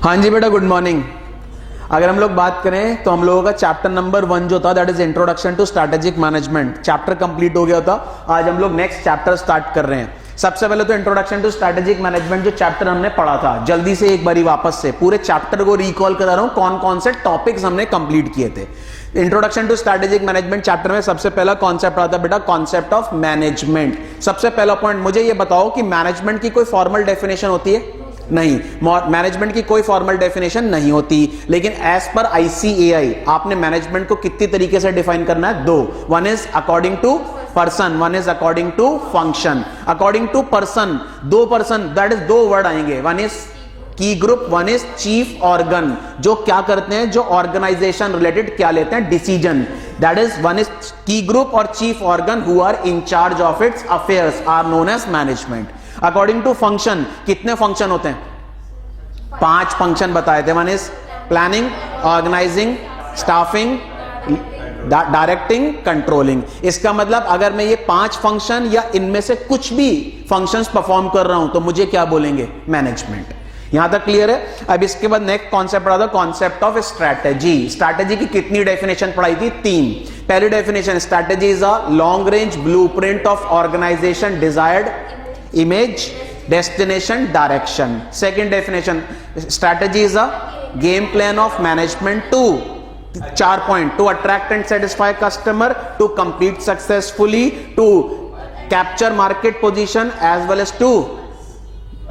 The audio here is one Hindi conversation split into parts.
हाँ जी बेटा, गुड मॉर्निंग। अगर हम लोग बात करें तो हम लोगों का चैप्टर नंबर 1 जो था that is introduction to strategic management chapter complete हो गया था। आज हम लोग नेक्स्ट चैप्टर स्टार्ट कर रहे हैं। सबसे पहले तो इंट्रोडक्शन टू स्ट्रैटेजिक मैनेजमेंट जो चैप्टर हमने पढ़ा था, जल्दी से एक बारी वापस से पूरे चैप्टर को रिकॉल करा रहा हूं, कौन कौन से टॉपिक्स हमने कंप्लीट किए थे। Introduction to strategic management chapter में सबसे पहला कॉन्सेप्ट आता है बेटा, कॉन्सेप्ट ऑफ मैनेजमेंट। सबसे पहला पॉइंट, मुझे ये बताओ कि मैनेजमेंट की कोई फॉर्मल डेफिनेशन होती है? नहीं, मैनेजमेंट की कोई फॉर्मल डेफिनेशन नहीं होती। लेकिन एज पर आईसीएआई आपने मैनेजमेंट को कितनी तरीके से डिफाइन करना है? दो। One is according to person, one is according to function. According to person, दो पर्सन दैट इज दो वर्ड आएंगे, one is key group, one is chief organ, जो क्या करते हैं, जो ऑर्गेनाइजेशन रिलेटेड क्या लेते हैं, decision. That is one is key group और chief organ who are in charge of its affairs are known as management. According to function, कितने फंक्शन होते हैं? 5 फंक्शन बताए थे। One is planning, organising, staffing, directing, controlling. इसका मतलब अगर मैं ये 5 फंक्शन या इनमें से कुछ भी फंक्शंस परफॉर्म कर रहा हूं तो मुझे क्या बोलेंगे? मैनेजमेंट। यहां तक क्लियर है? अब इसके बाद नेक्स्ट कॉन्सेप्ट पढ़ा था, कॉन्सेप्ट ऑफ स्ट्रैटेजी। स्ट्रैटेजी की कितनी डेफिनेशन पढ़ाई थी? 3। पहली definition, strategy is a long range blueprint of organisation desired image, destination, direction. Second definition, strategy is a game plan of management to 4 point, to attract and satisfy customer, to compete successfully, to capture market position as well as to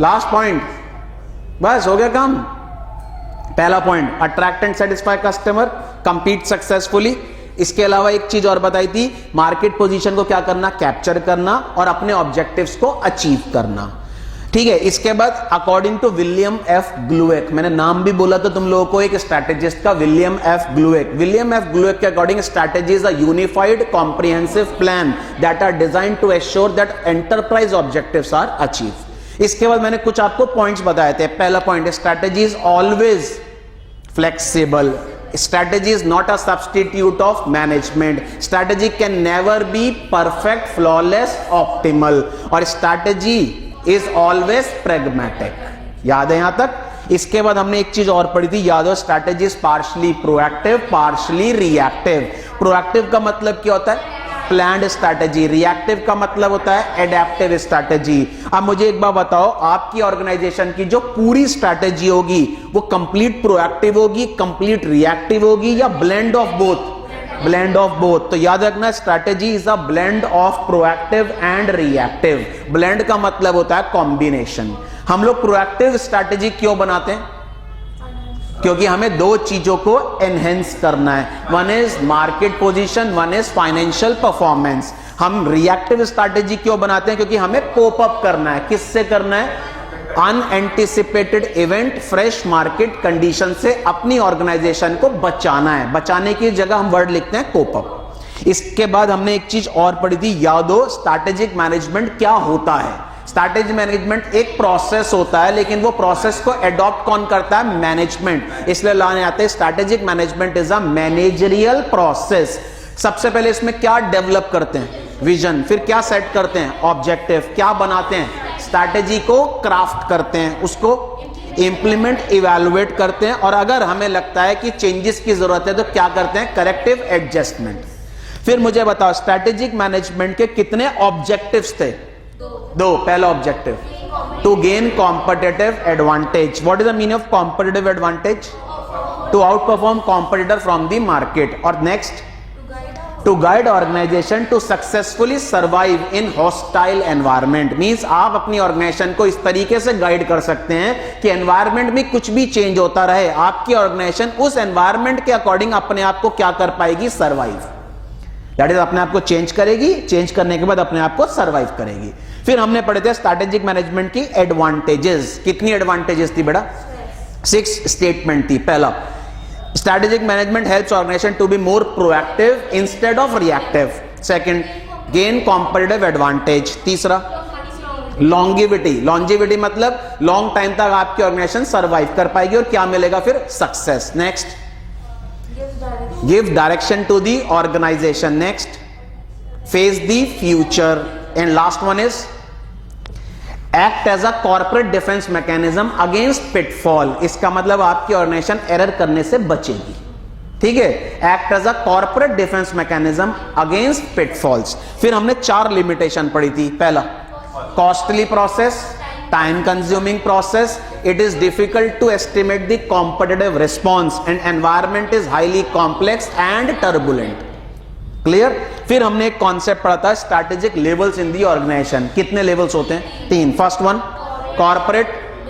last point, बस हो गया काम। पहला point attract and satisfy customer, compete successfully. इसके अलावा एक चीज और बताई थी, मार्केट पोजीशन को क्या करना? कैप्चर करना और अपने ऑब्जेक्टिव्स को अचीव करना। ठीक है। इसके बाद अकॉर्डिंग टू विलियम एफ ग्लुएक, मैंने नाम भी बोला था तुम लोगों को एक स्ट्रैटेजिस्ट का, William F Glueck. William F Glueck के according strategy is a unified comprehensive plan that are designed to assure that enterprise objectives are achieve. इसके बाद मैंने कुछ आपको पॉइंट्स बताए थे। पहला point, strategy is always flexible. Strategy is not a substitute of management. Strategy can never be perfect, flawless, optimal. और strategy is always pragmatic. याद है यहां तक? इसके बाद हमने एक चीज और पढ़ी थी, याद हो, strategy is partially proactive, partially reactive. Proactive का मतलब क्या होता है? Planned strategy. रिएक्टिव का मतलब होता है एडेप्टिव स्ट्रैटेजी। अब मुझे एक बात बताओ, आपकी ऑर्गेनाइजेशन की जो पूरी स्ट्रैटेजी होगी वो कंप्लीट प्रोएक्टिव होगी, कंप्लीट रिएक्टिव होगी, या blend of both? Blend of both. तो याद रखना, strategy is a blend of proactive and reactive. Blend का मतलब होता है कॉम्बिनेशन। हम लोग प्रोएक्टिव स्ट्रैटेजी क्यों बनाते हैं? क्योंकि हमें 2 चीजों को एनहेंस करना है, one is market position, one is financial performance. हम रिएक्टिव स्ट्रैटेजी क्यों बनाते हैं? क्योंकि हमें पोप अप करना है। किससे करना है? Unanticipated event, fresh market condition से अपनी ऑर्गेनाइजेशन को बचाना है। बचाने की जगह हम वर्ड लिखते हैं कोप अप। इसके बाद हमने एक चीज और पढ़ी थी, याद हो, स्ट्रैटेजिक मैनेजमेंट क्या होता है? स्ट्रैटेजी मैनेजमेंट एक प्रोसेस होता है, लेकिन वो प्रोसेस को एडॉप्ट कौन करता है? मैनेजमेंट। इसलिए लाने आते हैं strategic management is a managerial process. सबसे पहले इसमें क्या डेवलप करते हैं? विजन। फिर क्या सेट करते हैं? ऑब्जेक्टिव। क्या बनाते हैं? स्ट्रैटेजी को क्राफ्ट करते हैं, उसको इंप्लीमेंट, इवैल्यूएट करते हैं, और अगर हमें लगता है कि चेंजेस की जरूरत है तो क्या करते हैं? Corrective adjustment. फिर मुझे बताओ, स्ट्रैटेजिक मैनेजमेंट के कितने ऑब्जेक्टिव्स थे? 2। पहला objective, to gain competitive advantage. What is the meaning of competitive advantage? To out perform competitor from the market. और next, to guide organization to successfully survive in hostile environment. Means आप अपनी ऑर्गेनाइजेशन को इस तरीके से गाइड कर सकते हैं कि एनवायरमेंट में कुछ भी चेंज होता रहे, आपकी ऑर्गेनाइजेशन उस एनवायरमेंट के अकॉर्डिंग अपने आप को क्या कर पाएगी? सर्वाइव। दैट इज अपने आप को चेंज करेगी, चेंज करने के बाद अपने आप को सर्वाइव करेगी। फिर हमने पढ़े थे स्ट्रैटेजिक मैनेजमेंट की एडवांटेजेस। कितनी एडवांटेजेस थी बेटा? 6 स्टेटमेंट थी। पहला, strategic management helps organisation to be more proactive instead of reactive. Second, gain competitive advantage. तीसरा, लॉन्जिविटी। लॉन्जिविटी मतलब लॉन्ग टाइम तक आपकी ऑर्गेनाइजेशन सर्वाइव कर पाएगी, और क्या मिलेगा फिर? Success. Next, give direction to the organisation. Next, face the future. And last one is act as a corporate defence mechanism against pitfall, इसका मतलब आपकी ऑर्गेनाइजेशन एरर करने से बचेगी, ठीक है। Act as a corporate defence mechanism against pitfalls. फिर हमने 4 लिमिटेशन पढ़ी थी। पहला, costly process, time consuming process, it is difficult to estimate the competitive response and environment is highly complex and turbulent. Clear. फिर हमने एक कॉन्सेप्ट पढ़ा था, strategic levels in the organisation. कितने लेवल्स होते हैं? 3। First one corporate,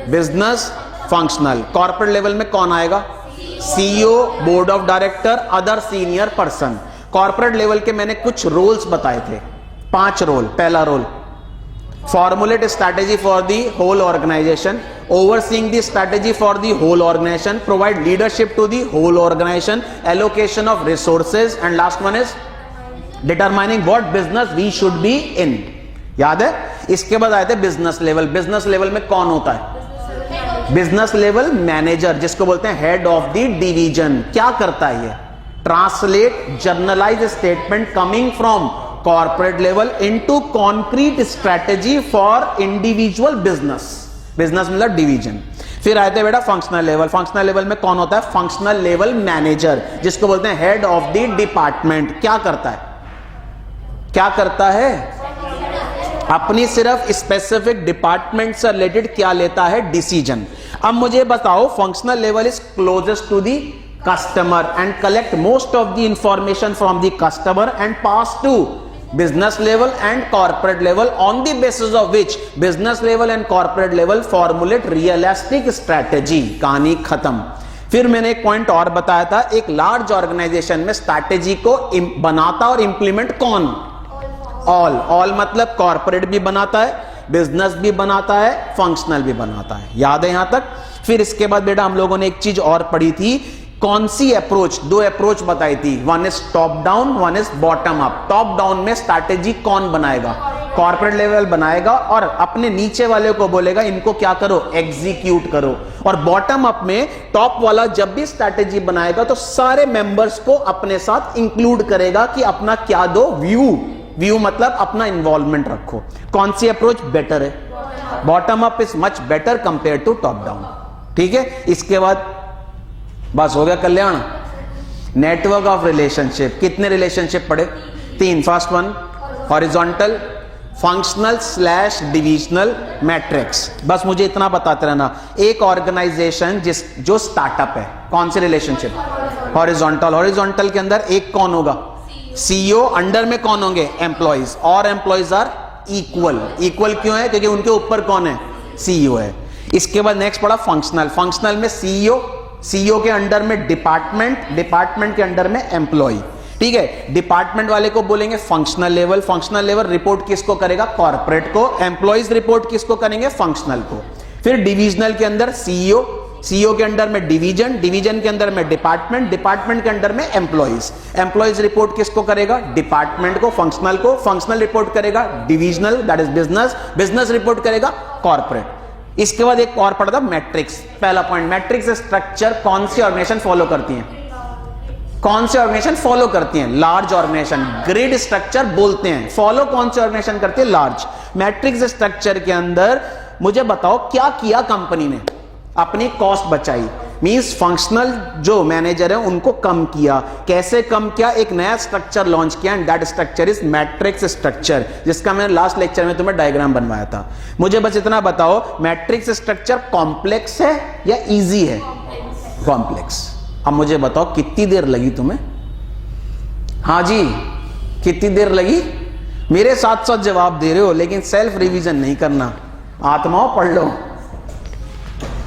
business, functional. Corporate level में कौन आएगा? CEO, board of director, other senior person. Corporate level के मैंने कुछ रोल्स बताए थे, 5 रोल। पहला role, formulate strategy for the whole organisation, overseeing the strategy for the whole organisation, provide leadership to the whole organisation, allocation of resources, and last one is determining what business we should be in. याद है? इसके बाद आए थे बिजनेस लेवल। बिजनेस लेवल में कौन होता है? बिजनेस लेवल मैनेजर, जिसको बोलते हैं हेड ऑफ द डिवीजन। क्या करता है ये? Translate generalized statement coming from corporate level into concrete strategy for individual business. Business मतलब डिवीजन। फिर आए थे बेटा फंक्शनल लेवल। फंक्शनल लेवल में कौन होता है? फंक्शनल लेवल मैनेजर, जिसको बोलते हैं हेड ऑफ द डिपार्टमेंट। क्या करता है? क्या करता है? अपनी सिर्फ स्पेसिफिक डिपार्टमेंट से रिलेटेड क्या लेता है? डिसीजन। अब मुझे बताओ, functional level is closest to the customer and collect most of the information from the customer and pass to business level and corporate level, on the basis of which business level and corporate level formulate realistic strategy। कहानी खत्म। फिर मैंने एक पॉइंट और बताया था, एक लार्ज ऑर्गेनाइजेशन में स्ट्रैटेजी को बनाता और इंप्लीमेंट कौन? ऑल मतलब कॉर्पोरेट भी बनाता है, बिजनेस भी बनाता है, फंक्शनल भी बनाता है। याद है यहां तक? फिर इसके बाद बेटा हम लोगों ने एक चीज और पढ़ी थी, कौन सी अप्रोच? 2 अप्रोच बताई थी, one is top down, one is bottom up. Top down में स्ट्रैटेजी कौन बनाएगा? कॉर्पोरेट लेवल बनाएगा और अपने नीचे वाले को बोलेगा इनको क्या करो? एग्जीक्यूट करो। और बॉटम अप में टॉप वाला जब भी स्ट्रैटेजी बनाएगा तो सारे मेंबर्स को अपने साथ इंक्लूड करेगा कि अपना क्या दो? व्यू मतलब अपना इन्वॉल्वमेंट रखो। कौन सी अप्रोच बेटर है? Bottom up is much better compare to top down. ठीक है। इसके बाद बस हो गया कल्याण। Network of relationship. कितने रिलेशनशिप पढ़े? 3। First one horizontal, functional slash divisional, matrix. बस मुझे इतना बताते रहना। एक ऑर्गेनाइजेशन जो स्टार्टअप है, कौन सी रिलेशनशिप? हॉरिजॉन्टल। हॉरिजॉन्टल के अंदर एक कौन होगा? सीईओ। अंडर में कौन होंगे? एम्प्लॉइज। और एम्प्लॉइज आर इक्वल। इक्वल क्यों है? क्योंकि उनके ऊपर कौन है? सीईओ है। इसके बाद नेक्स्ट पढ़ा फंक्शनल। फंक्शनल में सीईओ के अंडर में डिपार्टमेंट के अंडर में एम्प्लॉय। ठीक है। डिपार्टमेंट वाले को बोलेंगे functional level. Functional level report किसको करेगा? कॉर्पोरेट को। एम्प्लॉइज रिपोर्ट किसको करेंगे? फंक्शनल को। फिर डिविजनल के अंदर सीईओ के अंडर में डिवीजन के अंदर में डिपार्टमेंट के अंडर में एम्प्लॉइज रिपोर्ट किसको करेगा? डिपार्टमेंट को, फंक्शनल रिपोर्ट करेगा divisional, that is business report करेगा कॉर्पोरेट। इसके बाद एक और पढ़ा था मैट्रिक्स। पहला पॉइंट, मैट्रिक्स स्ट्रक्चर कौन सी ऑर्गेनाइजेशन फॉलो करती है? कौन सी ऑर्गेनाइजेशन फॉलो करती है? Large organisation. ग्रिड स्ट्रक्चर बोलते हैं। फॉलो कौन सी ऑर्गेनाइजेशन करती है? लार्ज। मैट्रिक्स स्ट्रक्चर के अंदर मुझे बताओ क्या किया कंपनी ने? अपनी कॉस्ट बचाई। मींस फंक्शनल जो मैनेजर है उनको कम किया। कैसे कम किया? एक नया स्ट्रक्चर लॉन्च किया and that structure is matrix structure, जिसका मैंने लास्ट लेक्चर में तुम्हें डायग्राम बनवाया था। मुझे बस इतना बताओ, मैट्रिक्स स्ट्रक्चर कॉम्प्लेक्स है या इजी है? कॉम्प्लेक्स। अब मुझे बताओ कितनी देर लगी तुम्हें? हाँ जी, कितनी देर लगी? मेरे साथ साथ जवाब दे रहे हो लेकिन सेल्फ रिवीजन नहीं करना। आत्माओं पढ़ लो,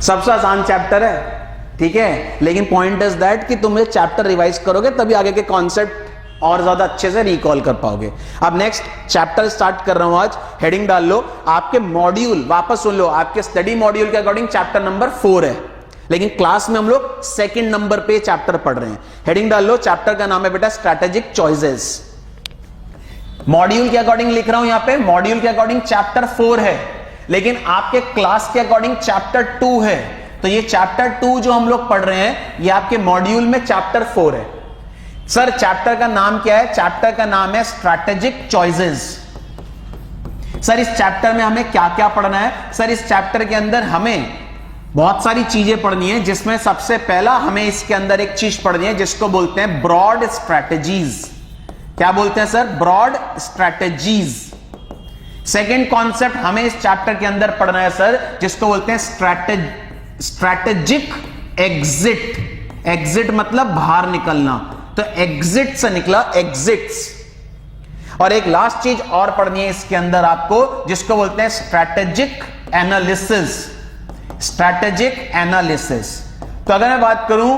सबसे आसान चैप्टर है। ठीक है। लेकिन पॉइंट इज दैट कि तुम ये चैप्टर रिवाइज करोगे तभी आगे के कॉन्सेप्ट और ज्यादा अच्छे से रिकॉल कर पाओगे। अब नेक्स्ट चैप्टर स्टार्ट कर रहा हूं आज। हेडिंग डाल लो। आपके मॉड्यूल वापस सुन लो, आपके स्टडी मॉड्यूल के अकॉर्डिंग चैप्टर नंबर 4 है, लेकिन क्लास में हम लोग 2nd नंबर पे चैप्टर पढ़ रहे हैं। हेडिंग डाल लो। चैप्टर का नाम है बेटा स्ट्रैटेजिक चॉइसेस। मॉड्यूल के अकॉर्डिंग लिख रहा हूं यहां पे, मॉड्यूल के अकॉर्डिंग चैप्टर 4 है, लेकिन आपके क्लास के अकॉर्डिंग चैप्टर 2 है। तो ये चैप्टर 2 जो हम लोग पढ़ रहे हैं ये आपके मॉड्यूल में चैप्टर 4 है। सर चैप्टर का नाम क्या है? चैप्टर का नाम है स्ट्रैटेजिक चॉइसेस। सर इस चैप्टर में हमें क्या क्या पढ़ना है? सर इस चैप्टर के अंदर हमें बहुत सारी चीजें पढ़नी है, जिसमें सबसे पहला हमें इसके अंदर एक चीज पढ़नी है जिसको बोलते हैं ब्रॉड स्ट्रैटेजीज। क्या बोलते हैं sir? Broad strategies. Second concept हमें इस चैप्टर के अंदर पढ़ना है सर, जिसको बोलते हैं स्ट्रैटेजिक एग्जिट। एग्जिट मतलब बाहर निकलना, तो एग्जिट से निकला एग्जिट्स। और एक लास्ट चीज और पढ़नी है इसके अंदर आपको, जिसको बोलते हैं स्ट्रैटेजिक एनालिसिस। Strategic analysis. तो अगर मैं बात करूं,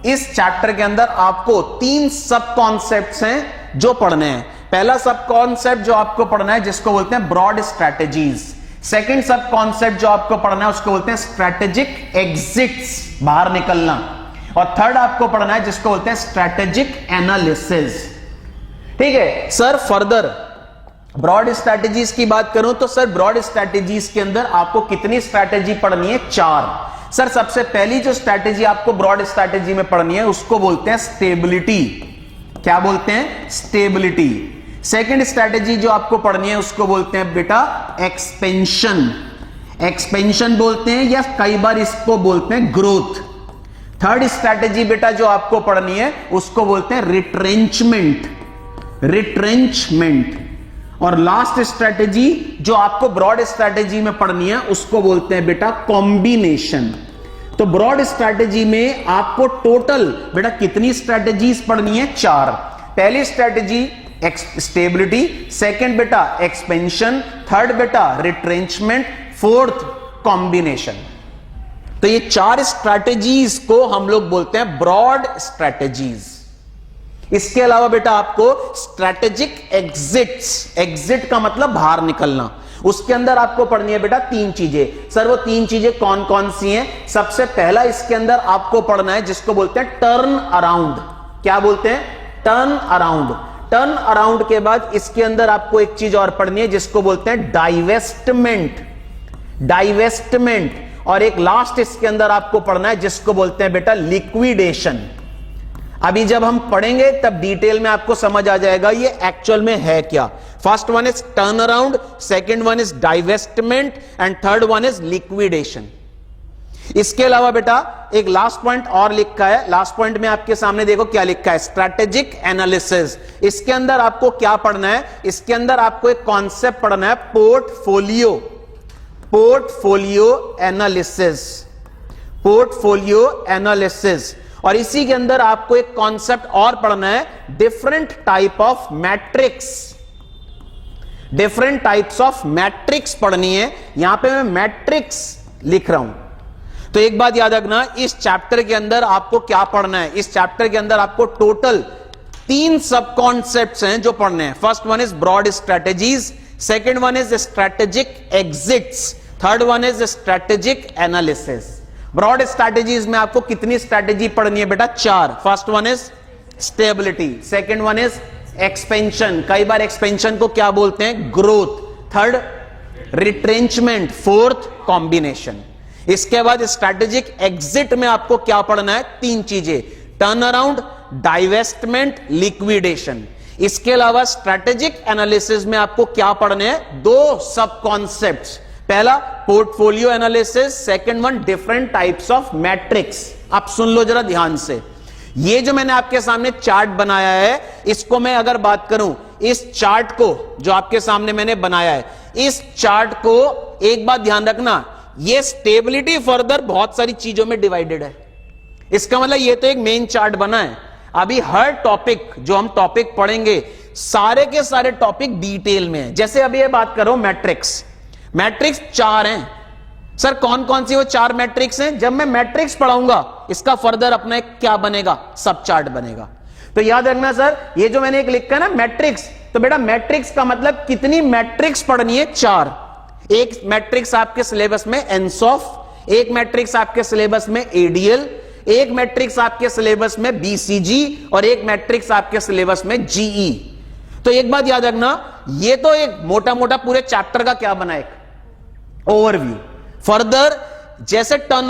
इस चैप्टर के अंदर आपको 3 सब कॉन्सेप्ट्स हैं जो पढ़ने हैं। पहला सब कॉन्सेप्ट जो आपको पढ़ना है जिसको बोलते हैं ब्रॉड स्ट्रैटेजीज। सेकंड सब कॉन्सेप्ट जो आपको पढ़ना है उसको बोलते हैं स्ट्रैटेजिक एग्जिट्स, बाहर निकलना। और थर्ड आपको पढ़ना है जिसको बोलते हैं स्ट्रैटेजिक एनालिसिस। ठीक है सर। फर्दर ब्रॉड स्ट्रैटेजीज की बात करूं तो सर ब्रॉड स्ट्रैटेजीज के अंदर आपको कितनी स्ट्रैटेजी पढ़नी है? 4। सर सबसे पहली जो स्ट्रैटेजी आपको ब्रॉड स्ट्रैटेजी में पढ़नी है उसको बोलते हैं स्टेबिलिटी। क्या बोलते हैं? स्टेबिलिटी। सेकंड स्ट्रैटेजी जो आपको पढ़नी है उसको बोलते हैं बेटा एक्सपेंशन। एक्सपेंशन बोलते हैं या कई बार इसको बोलते हैं ग्रोथ। थर्ड स्ट्रैटेजी बेटा जो आपको पढ़नी है उसको बोलते हैं रिट्रेंचमेंट। रिट्रेंचमेंट। और लास्ट स्ट्रैटेजी जो आपको ब्रॉड स्ट्रैटेजी में पढ़नी है उसको बोलते हैं बेटा कॉम्बिनेशन। तो ब्रॉड स्ट्रैटेजी में आपको टोटल बेटा कितनी स्ट्रैटेजीज पढ़नी है? 4। पहली स्ट्रैटेजी स्टेबिलिटी, सेकंड बेटा एक्सपेंशन, थर्ड बेटा रिट्रेंचमेंट, फोर्थ कॉम्बिनेशन। तो ये 4 स्ट्रैटेजीज को हम लोग बोलते हैं ब्रॉड स्ट्रैटेजीज। इसके अलावा बेटा आपको स्ट्रैटेजिक एग्जिट्स। एग्जिट का मतलब बाहर निकलना। उसके अंदर आपको पढ़नी है बेटा 3 चीजें। सर वो 3 चीजें कौन कौन सी हैं? सबसे पहला इसके अंदर आपको पढ़ना है जिसको बोलते हैं टर्न अराउंड। क्या बोलते हैं? Turn around. टर्न अराउंड के बाद इसके अंदर आपको एक चीज और पढ़नी है जिसको बोलते हैं डाइवेस्टमेंट। डाइवेस्टमेंट। और एक लास्ट इसके अंदर आपको पढ़ना है जिसको बोलते हैं बेटा लिक्विडेशन। अभी जब हम पढ़ेंगे तब डिटेल में आपको समझ आ जाएगा ये एक्चुअल में है क्या। First one is turn around, second one is divestment and third one is liquidation. इसके अलावा बेटा एक लास्ट पॉइंट और लिखा है। लास्ट पॉइंट में आपके सामने देखो क्या लिखा है, स्ट्रैटेजिक एनालिसिस। इसके अंदर आपको क्या पढ़ना है? इसके अंदर आपको एक कॉन्सेप्ट पढ़ना है portfolio. Portfolio analysis. Portfolio analysis. और इसी के अंदर आपको एक कॉन्सेप्ट और पढ़ना है different type of matrix. Different types of matrix पढ़नी है। यहां पे मैं मैट्रिक्स लिख रहा हूं। तो एक बात याद रखना, इस चैप्टर के अंदर आपको क्या पढ़ना है? इस चैप्टर के अंदर आपको टोटल 3 सब कॉन्सेप्ट्स हैं जो पढ़ने हैं। First one is broad strategies, second one is strategic exits, third one is strategic analysis. Broad strategies में आपको कितनी स्ट्रैटेजी पढ़नी है बेटा? 4। First one is stability, second one is expansion, कई बार एक्सपेंशन को क्या बोलते हैं? Growth. Third retrenchment, fourth combination. इसके बाद स्ट्रैटेजिक एग्जिट में आपको क्या पढ़ना है? 3 चीजें, टर्न अराउंड, डाइवेस्टमेंट, लिक्विडेशन। इसके अलावा स्ट्रैटेजिक एनालिसिस में आपको क्या पढ़ने हैं? 2 सब कॉन्सेप्ट्स। पहला portfolio analysis, second one different types of matrix. आप सुन लो जरा ध्यान से। ये जो मैंने आपके सामने चार्ट बनाया है, इसको मैं अगर बात करूं, इस चार्ट को जो आपके सामने मैंने बनाया है, इस चार्ट को एक बात ध्यान रखना, ये स्टेबिलिटी फर्दर बहुत सारी चीजों में डिवाइडेड है। इसका मतलब ये तो एक मेन चार्ट बना है। अभी हर टॉपिक जो हम टॉपिक पढ़ेंगे, सारे के सारे टॉपिक डिटेल में है। जैसे अभी ये बात करो मैट्रिक्स। मैट्रिक्स 4 हैं। सर कौन कौन सी वो 4 मैट्रिक्स हैं? जब मैं मैट्रिक्स पढ़ाऊंगा इसका फर्दर अपना एक क्या बनेगा? सब चार्ट बनेगा। तो याद रखना सर, ये जो मैंने एक लिखा है ना मैट्रिक्स, तो बेटा मैट्रिक्स का मतलब कितनी मैट्रिक्स पढ़नी है? 4। एक मैट्रिक्स आपके सिलेबस में एनसॉफ, एक मैट्रिक्स आपके सिलेबस में एडीएल, एक मैट्रिक्स आपके सिलेबस में बीसीजी और एक मैट्रिक्स आपके सिलेबस में जीई। तो एक बात याद रखना, ये तो एक मोटा मोटा पूरे चैप्टर का क्या बना, एक ओवरव्यू। फर्दर जैसे टर्न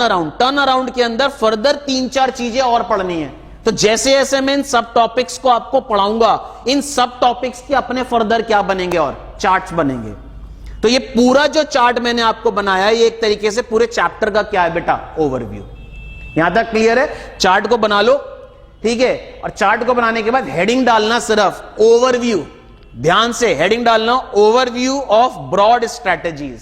अराउंड के अंदर फर्दर 3-4 चीजें और पढ़नी है। तो जैसे जैसे मैं इन सब टॉपिक्स को आपको पढ़ाऊंगा, इन सब टॉपिक्स के अपने फर्दर क्या बनेंगे? और चार्ट्स बनेंगे। तो ये पूरा जो चार्ट मैंने आपको बनाया है, ये एक तरीके से पूरे चैप्टर का क्या है बेटा, ओवरव्यू। यहां तक क्लियर है? चार्ट को बना लो, ठीक है। और चार्ट को बनाने के बाद हेडिंग डालना, सिर्फ ओवरव्यू, ध्यान से हेडिंग डालना, ओवरव्यू ऑफ ब्रॉड स्ट्रैटेजीज।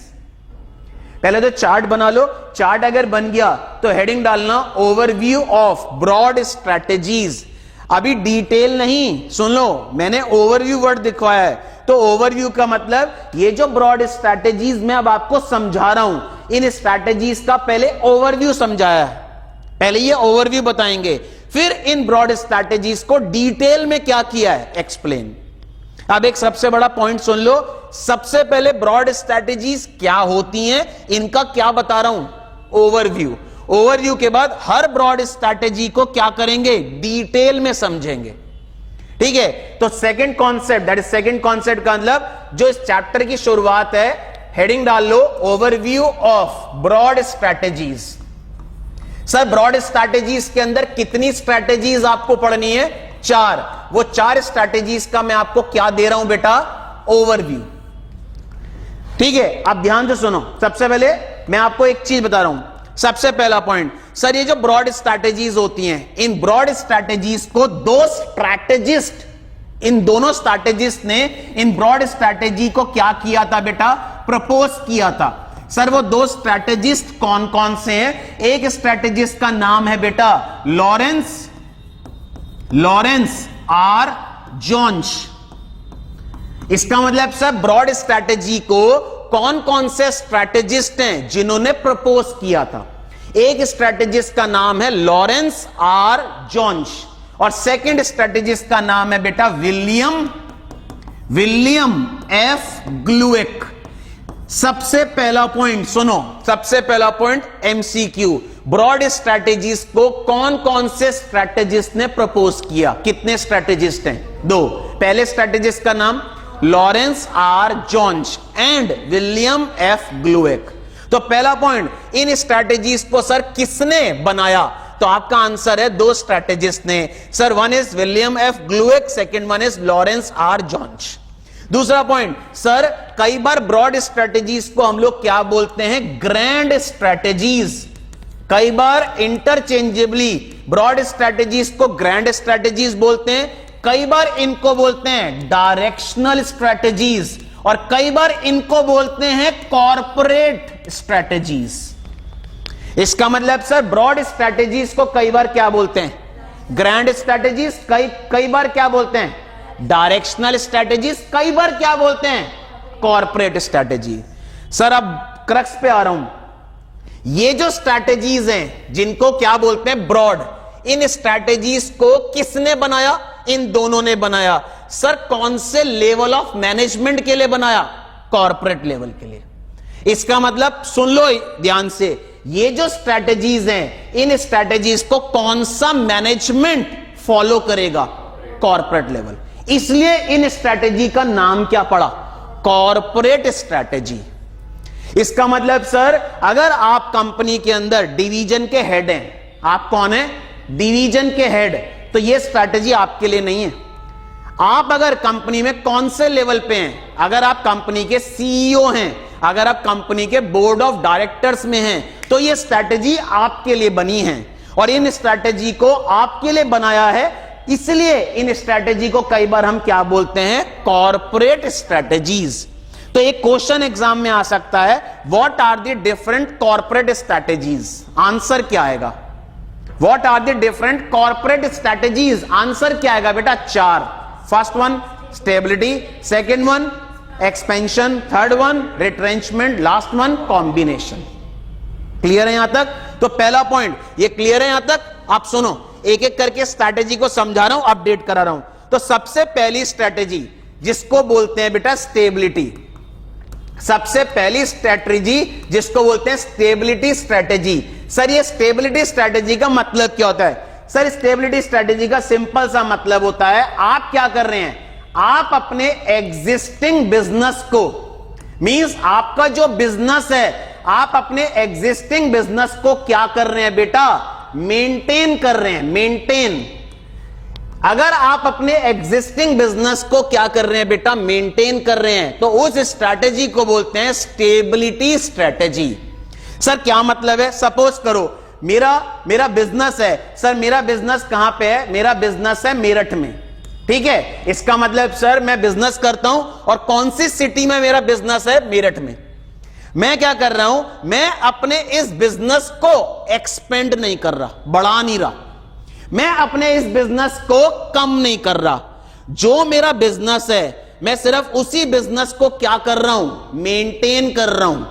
पहले तो चार्ट बना लो, चार्ट अगर बन गया तो हेडिंग डालना ओवरव्यू ऑफ ब्रॉड स्ट्रैटेजीज। अभी डिटेल नहीं, सुन लो, मैंने ओवरव्यू वर्ड दिखवाया है, तो ओवरव्यू का मतलब ये जो ब्रॉड स्ट्रैटेजीज मैं अब आपको समझा रहा हूं, इन स्ट्रैटेजीज का पहले ओवरव्यू समझाया है, पहले ये ओवरव्यू बताएंगे, फिर इन ब्रॉड स्ट्रैटेजीज को डिटेल में क्या किया है एक्सप्लेन। अब एक सबसे बड़ा पॉइंट सुन लो, सबसे पहले ब्रॉड स्ट्रैटेजीज क्या होती हैं, इनका क्या बता रहा हूं, ओवरव्यू। ओवरव्यू के बाद हर ब्रॉड स्ट्रैटेजी को क्या करेंगे, डिटेल में समझेंगे, ठीक है। तो second concept, that is second concept का मतलब जो इस चैप्टर की शुरुआत है, हेडिंग डाल लो overview of broad strategies. Sir broad strategies के अंदर कितनी स्ट्रैटेजीज आपको पढ़नी है, 4। वो 4 स्ट्रैटेजीज का मैं आपको क्या दे रहा हूं बेटा, ओवरव्यू, ठीक है। अब ध्यान से सुनो, सबसे पहले मैं आपको एक चीज बता रहा हूं, सबसे पहला पॉइंट, सर ये जो ब्रॉड स्ट्रैटेजीज होती हैं, इन ब्रॉड स्ट्रैटेजीज को दो स्ट्रैटेजिस्ट, इन दोनों स्ट्रैटेजिस्ट ने इन ब्रॉड स्ट्रैटेजी को क्या किया था बेटा, प्रपोज किया था। सर वो दो स्ट्रैटेजिस्ट कौन कौन से हैं? एक स्ट्रैटेजिस्ट का नाम है बेटा लॉरेंस आर जोन्स। इसका मतलब सर ब्रॉड स्ट्रैटेजी को कौन कौन से स्ट्रैटेजिस्ट हैं जिन्होंने प्रपोज किया था? एक स्ट्रैटेजिस्ट का नाम है लॉरेंस आर जोन्स और सेकंड स्ट्रैटेजिस्ट का नाम है बेटा विलियम एफ ग्लूएक। सबसे पहला पॉइंट सुनो, सबसे पहला पॉइंट एमसीक्यू, ब्रॉड स्ट्रैटेजीज को कौन कौन से स्ट्रैटेजिस्ट ने प्रपोज किया? कितने स्ट्रैटेजिस्ट हैं? 2। पहले स्ट्रैटेजिस्ट का नाम Lawrence R Jones and William F Glueck. तो पहला पॉइंट, इन स्ट्रैटेजीज को सर किसने बनाया? तो आपका आंसर है 2 स्ट्रैटेजिस्ट ने। Sir one is William F Glueck, second one is Lawrence R Jones. दूसरा पॉइंट, सर कई बार ब्रॉड स्ट्रैटेजीज को हम लोग क्या बोलते हैं? Grand strategies. कई बार इंटरचेंजेबली ब्रॉड स्ट्रैटेजीज को ग्रैंड स्ट्रैटेजीज बोलते हैं, कई बार इनको बोलते हैं डायरेक्शनल स्ट्रैटेजीज और कई बार इनको बोलते हैं कॉर्पोरेट स्ट्रैटेजीज। इसका मतलब सर ब्रॉड स्ट्रैटेजीज को कई बार क्या बोलते हैं? ग्रैंड स्ट्रैटेजीज, कई बार क्या बोलते हैं? डायरेक्शनल स्ट्रैटेजीज, कई बार क्या बोलते हैं? Corporate strategy. सर अब क्रक्स पे आ रहा हूं, ये जो स्ट्रैटेजीज हैं जिनको क्या बोलते हैं? ब्रॉड, इन स्ट्रैटेजीज को किसने बनाया? इन दोनों ने बनाया। सर कौन से लेवल ऑफ मैनेजमेंट के लिए बनाया? कॉर्पोरेट लेवल के लिए। इसका मतलब सुन लो ध्यान से, ये जो स्ट्रैटेजीज हैं, इन स्ट्रैटेजीज को कौन सा मैनेजमेंट फॉलो करेगा? Corporate level. इसलिए इन स्ट्रैटेजी का नाम क्या पड़ा? Corporate strategy. इसका मतलब सर अगर आप कंपनी के अंदर डिवीजन के हेड हैं, आप कौन है? डिवीजन के हेड, तो ये स्ट्रैटेजी आपके लिए नहीं है। आप अगर कंपनी में कौन से लेवल पे हैं? अगर आप कंपनी के सीईओ हैं, अगर आप कंपनी के बोर्ड ऑफ डायरेक्टर्स में हैं, तो ये स्ट्रैटेजी आपके लिए बनी है और इन स्ट्रैटेजी को आपके लिए बनाया है। इसलिए इन स्ट्रैटेजी को कई बार हम क्या बोलते हैं? Corporate strategies. तो एक क्वेश्चन एग्जाम में आ सकता है, what are the different corporate strategies? Answer क्या आएगा? What are the different corporate strategies? Answer क्या आएगा बेटा? 4। First one stability, second one expansion, third one retrenchment, last one combination. Clear है यहां तक? तो पहला पॉइंट ये क्लियर है यहां तक? आप सुनो, एक एक करके स्ट्रैटेजी को समझा रहा हूं, अपडेट करा रहा हूं। तो सबसे पहली स्ट्रैटेजी जिसको बोलते हैं बेटा स्टेबिलिटी, सबसे पहली स्ट्रैटेजी जिसको बोलते हैं स्टेबिलिटी स्ट्रैटेजी। सर ये स्टेबिलिटी स्ट्रैटेजी का मतलब क्या होता है? सर स्टेबिलिटी स्ट्रैटेजी का सिंपल सा मतलब होता है, आप क्या कर रहे हैं? आप अपने एग्जिस्टिंग बिजनेस को, मींस आपका जो बिजनेस है, आप अपने एग्जिस्टिंग बिजनेस को क्या कर रहे हैं बेटा? मेंटेन कर रहे हैं। मेंटेन, अगर आप अपने एग्जिस्टिंग बिजनेस को क्या कर रहे हैं बेटा, मेंटेन कर रहे हैं, तो उस स्ट्रैटेजी को बोलते हैं स्टेबिलिटी स्ट्रैटेजी। सर क्या मतलब है? सपोज करो मेरा बिजनेस है। सर मेरा बिजनेस कहां पे है? मेरा बिजनेस है मेरठ में। ठीक है, इसका मतलब सर मैं बिजनेस करता हूं और कौन सी सिटी में मेरा बिजनेस है? मेरठ में। मैं क्या कर रहा हूं, मैं अपने इस बिजनेस को एक्सपेंड नहीं कर रहा, बढ़ा नहीं रहा, मैं अपने इस बिजनेस को कम नहीं कर रहा। जो मेरा बिजनेस है मैं सिर्फ उसी बिजनेस को क्या कर रहा हूं, मेंटेन कर रहा हूं।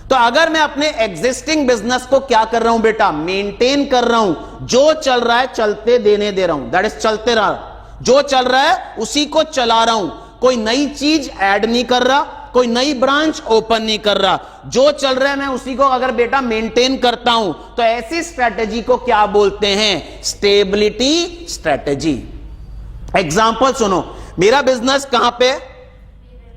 तो अगर मैं अपने एग्जिस्टिंग बिजनेस को क्या कर रहा हूं बेटा, मेंटेन कर रहा हूं, जो चल रहा है चलते देने दे रहा हूं, दैट इज चलते रहा, जो चल रहा है उसी को चला रहा हूं, कोई नई चीज ऐड नहीं कर रहा, कोई नई ब्रांच ओपन नहीं कर रहा, जो चल रहा है मैं उसी को अगर बेटा मेंटेन करता हूं, तो ऐसी स्ट्रैटेजी को क्या बोलते हैं, स्टेबिलिटी स्ट्रैटेजी। एग्जांपल सुनो, मेरा बिजनेस कहां पे?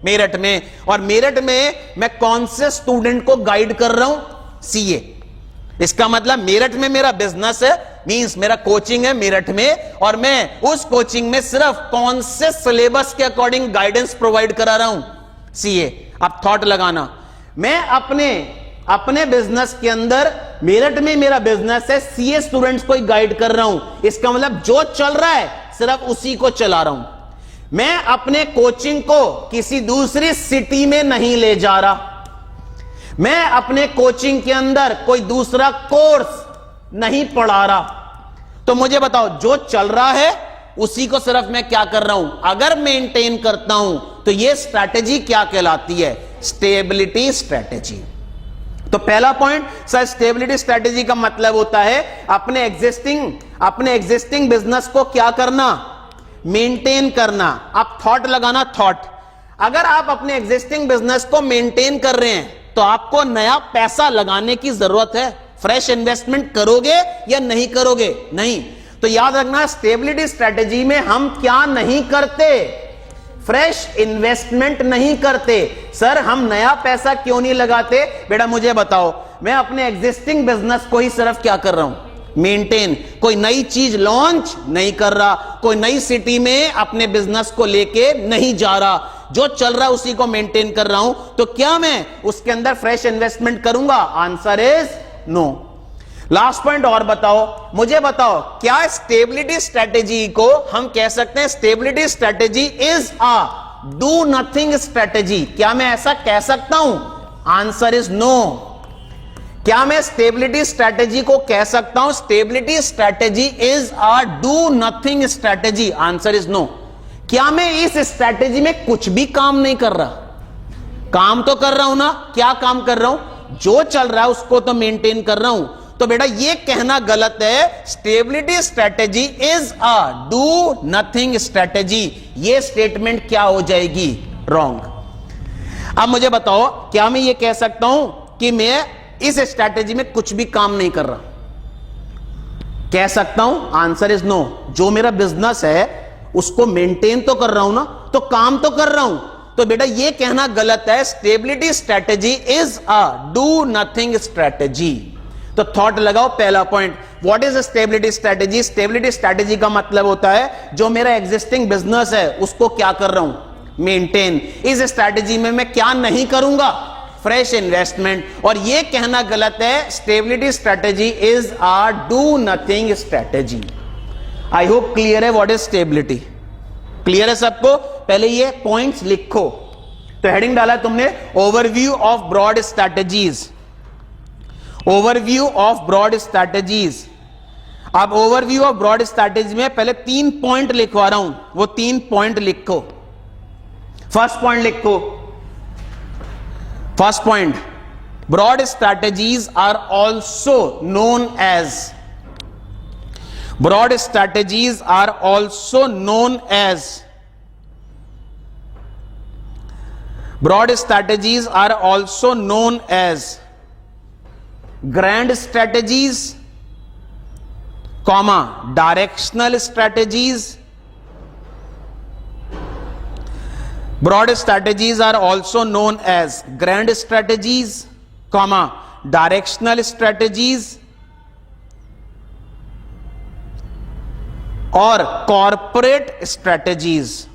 मेरठ में। और मेरठ में मैं कौन से स्टूडेंट को गाइड कर रहा हूं? सीए। इसका मतलब मेरठ में मेरा बिजनेस है, मींस मेरा कोचिंग है मेरठ में, और मैं उस कोचिंग में सिर्फ कौन से सिलेबस के अकॉर्डिंग गाइडेंस प्रोवाइड करा रहा हूं, सीए। अब थॉट लगाना, मैं अपने बिजनेस के अंदर, मेरठ में मेरा बिजनेस है, सीए स्टूडेंट्स को गाइड कर रहा हूं। इसका मतलब जो चल रहा है सिर्फ उसी को चला रहा हूं। मैं अपने कोचिंग को किसी दूसरी सिटी में नहीं ले जा रहा, मैं अपने कोचिंग के अंदर कोई दूसरा कोर्स नहीं पढ़ा रहा। तो मुझे बताओ, जो चल रहा है उसी को सिर्फ मैं क्या कर रहा हूं, अगर मेंटेन करता हूं, तो यह स्ट्रैटेजी क्या कहलाती है, स्टेबिलिटी स्ट्रैटेजी। तो पहला पॉइंट सर, स्टेबिलिटी स्ट्रैटेजी का मतलब होता है अपने एग्जिस्टिंग बिजनेस को क्या करना, मेंटेन करना। अब थॉट लगाना, थॉट, अगर आप अपने एग्जिस्टिंग बिजनेस को मेंटेन कर रहे हैं तो आपको नया पैसा लगाने की जरूरत है, फ्रेश इन्वेस्टमेंट करोगे या नहीं करोगे? नहीं। तो याद रखना, स्टेबिलिटी स्ट्रैटेजी में हम क्या नहीं करते, फ्रेश इन्वेस्टमेंट नहीं करते। सर हम नया पैसा क्यों नहीं लगाते? बेटा मुझे बताओ, मैं अपने एग्जिस्टिंग बिजनेस को ही सिर्फ क्या कर रहा हूं, मेंटेन, कोई नई चीज लॉन्च नहीं कर रहा, कोई नई सिटी में अपने बिजनेस को लेके नहीं जा रहा, जो चल रहा है उसी को मेंटेन कर रहा हूं। तो क्या मैं उसके अंदर फ्रेश इन्वेस्टमेंट करूंगा? Answer is no. Last point और बताओ, मुझे बताओ, क्या स्टेबिलिटी स्ट्रैटेजी को हम कह सकते हैं stability strategy is a do nothing strategy? क्या मैं ऐसा कह सकता हूं? Answer is no. क्या मैं स्टेबिलिटी स्ट्रैटेजी को कह सकता हूं stability strategy is a do nothing strategy? Answer is no. क्या मैं इस स्ट्रैटेजी में कुछ भी काम नहीं कर रहा? काम तो कर रहा हूं ना। क्या काम कर रहा हूं? जो चल रहा है उसको तो मेंटेन कर रहा हूं। तो बेटा ये कहना गलत है, stability strategy is a do nothing strategy, ये स्टेटमेंट क्या हो जाएगी, रॉन्ग। अब मुझे बताओ, क्या मैं ये कह सकता हूं कि मैं इस स्ट्रैटेजी में कुछ भी काम नहीं कर रहा? कह सकता हूं? Answer is no. जो मेरा बिजनेस है उसको मेंटेन तो कर रहा हूं ना, तो काम तो कर रहा हूं। तो बेटा ये कहना गलत है, stability strategy is a do nothing strategy. तो थॉट लगाओ, पहला point, what is stability strategy? Stability strategy का मतलब होता है जो मेरा एग्जिस्टिंग बिजनेस है उसको क्या कर रहा हूं, मेंटेन। इस स्ट्रैटेजी में मैं क्या नहीं करूंगा, फ्रेश इन्वेस्टमेंट। और यह कहना गलत है, stability strategy is a do nothing strategy. I hope clear है व्हाट इज स्टेबिलिटी। क्लियर है सबको? पहले ये पॉइंट्स लिखो। तो हेडिंग डाला तुमने, overview of broad strategies, overview of broad strategies. अब ओवरव्यू ऑफ ब्रॉड स्ट्रैटेजी में पहले 3 पॉइंट लिखवा रहा हूं, वो 3 पॉइंट लिखो। फर्स्ट पॉइंट लिखो, first point, broad strategies are also known as, broad strategies are also known as, broad strategies are also known as grand strategies, comma directional strategies. Broad strategies are also known as grand strategies, comma directional strategies, और कॉरपोरेट स्ट्रैटेजीज,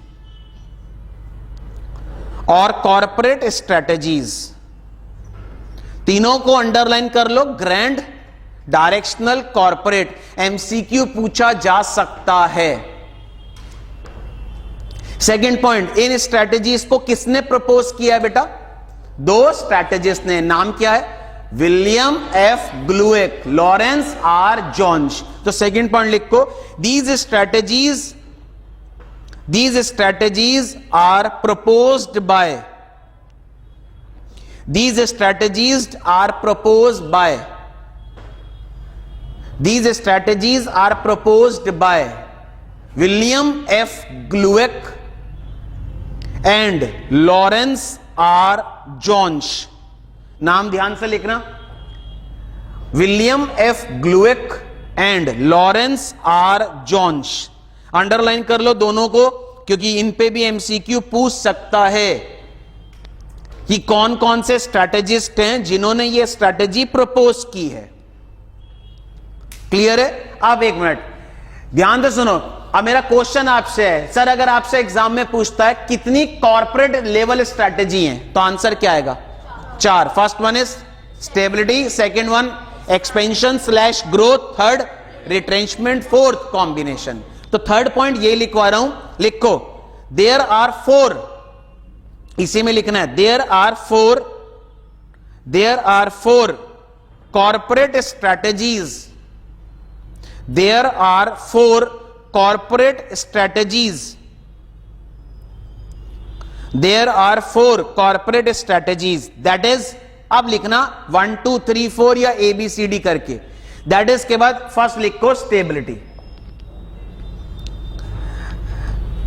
और कॉरपोरेट स्ट्रैटेजीज, तीनों को अंडरलाइन कर लो। ग्रैंड, डायरेक्शनल, कॉरपोरेट, एमसीक्यू पूछा जा सकता है। सेकंड पॉइंट, इन स्ट्रैटेजीज को किसने प्रपोज किया है बेटा? दो स्ट्रैटेजिस्ट ने। नाम क्या है? William F Glueck, Lawrence R Jones. तो सेकंड पॉइंट लिखो, these strategies are proposed by, these strategies are proposed by William F. Glueck and Lawrence R. Jones। नाम ध्यान से लिखना, William F Glueck and Lawrence R Jones. Underline कर लो दोनों को, क्योंकि इन पे भी एमसीक्यू पूछ सकता है कि कौन कौन से स्ट्रैटेजिस्ट हैं जिन्होंने ये स्ट्रैटेजी प्रपोज की है। क्लियर है? अब एक मिनट ध्यान से सुनो। अब मेरा क्वेश्चन आपसे है, सर अगर आपसे एग्जाम में पूछता है कितनी कॉर्पोरेट लेवल स्ट्रैटेजी हैं, तो आंसर क्या आएगा? 4। First one is stability, second one expansion slash growth, third retrenchment, fourth combination. तो थर्ड पॉइंट ये लिखवा रहा हूं, लिखो देयर आर 4, इसी में लिखना है, there are four corporate strategies, there are 4 corporate strategies, there are 4 corporate strategies, that is, अब लिखना 1 2 3 4 या ABCD करके, दैट इज के बाद फर्स्ट लिखो स्टेबिलिटी,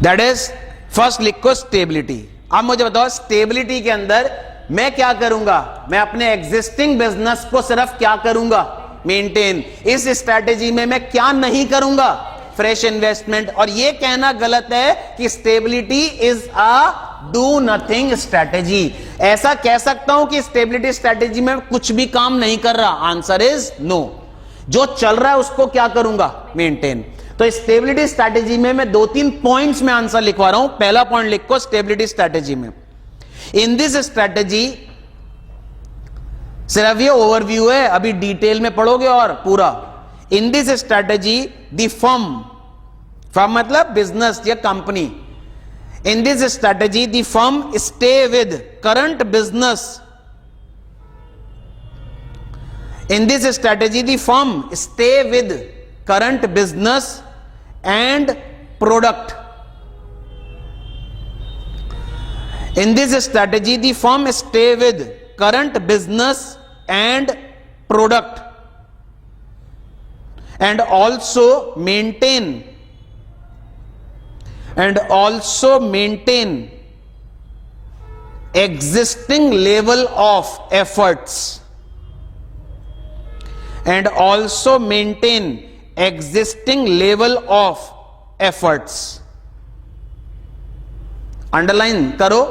दैट इज फर्स्ट लिखो स्टेबिलिटी। अब मुझे बताओ स्टेबिलिटी के अंदर मैं क्या करूंगा? मैं अपने एग्जिस्टिंग बिजनेस को सिर्फ क्या करूंगा? मेंटेन। इस स्ट्रैटेजी में मैं क्या नहीं करूंगा? Fresh investment. और यह कहना गलत है कि stability is a do nothing strategy. ऐसा कह सकता हूं कि स्टेबिलिटी स्ट्रैटेजी में कुछ भी काम नहीं कर रहा? Answer is no. जो चल रहा है उसको क्या करूंगा? मेंटेन। तो स्टेबिलिटी स्ट्रैटेजी में मैं 2-3 पॉइंट्स में आंसर लिखवा रहा हूं। पहला पॉइंट लिखो स्टेबिलिटी स्ट्रैटेजी में, इन दिस स्ट्रैटेजी, सिर्फ ये ओवरव्यू है, अभी डिटेल में पढ़ोगे और पूरा। इन दिस स्ट्रैटेजी द फर्म मतलब बिजनेस या company, in this strategy the firm stay with current business, in this strategy the firm stay with current business and product, in this strategy the firm stay with current business and product and also maintain existing level of efforts, and also maintain existing level of efforts। Underline करो,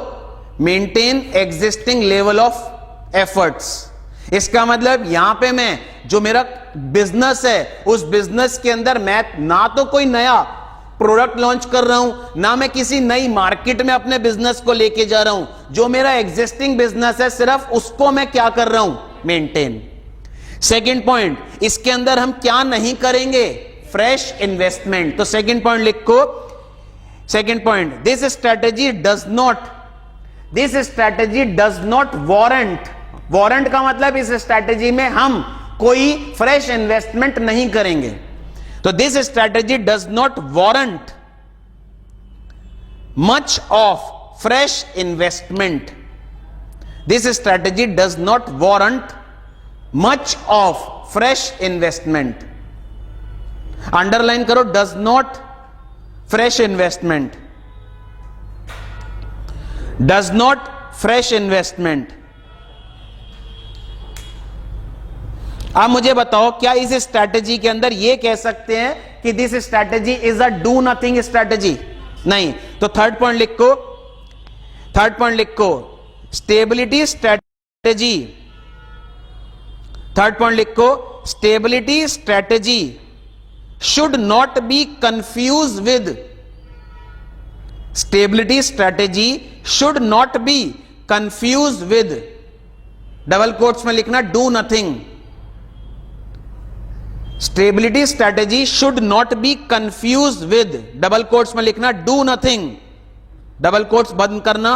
maintain existing level of efforts. इसका मतलब यहां पे मैं जो मेरा बिजनेस है उस बिजनेस के अंदर मैं ना तो कोई नया प्रोडक्ट लॉन्च कर रहा हूं, ना मैं किसी नई मार्केट में अपने बिजनेस को लेके जा रहा हूं। जो मेरा एग्जिस्टिंग बिजनेस है सिर्फ उसको मैं क्या कर रहा हूं? मेंटेन। सेकेंड पॉइंट, इसके अंदर हम क्या नहीं करेंगे? Fresh investment. तो सेकेंड पॉइंट लिखो, second point, this strategy does not warrant का मतलब इस स्ट्रैटेजी में हम कोई फ्रेश इन्वेस्टमेंट नहीं करेंगे। तो this strategy does not warrant much of fresh investment, this strategy does not warrant much of fresh investment। Underline करो, does not fresh investment, does not fresh investment। अब मुझे बताओ क्या इस स्ट्रैटेजी के अंदर यह कह सकते हैं कि this strategy is a do nothing strategy? नहीं। तो थर्ड पॉइंट लिखो स्टेबिलिटी स्ट्रैटेजी, थर्ड पॉइंट लिखो stability strategy should not be confused with stability strategy should not be confused with double quotes में लिखना do nothing. Stability strategy should not be confuse with double quotes में लिखना डू नथिंग, डबल कोट्स बंद करना,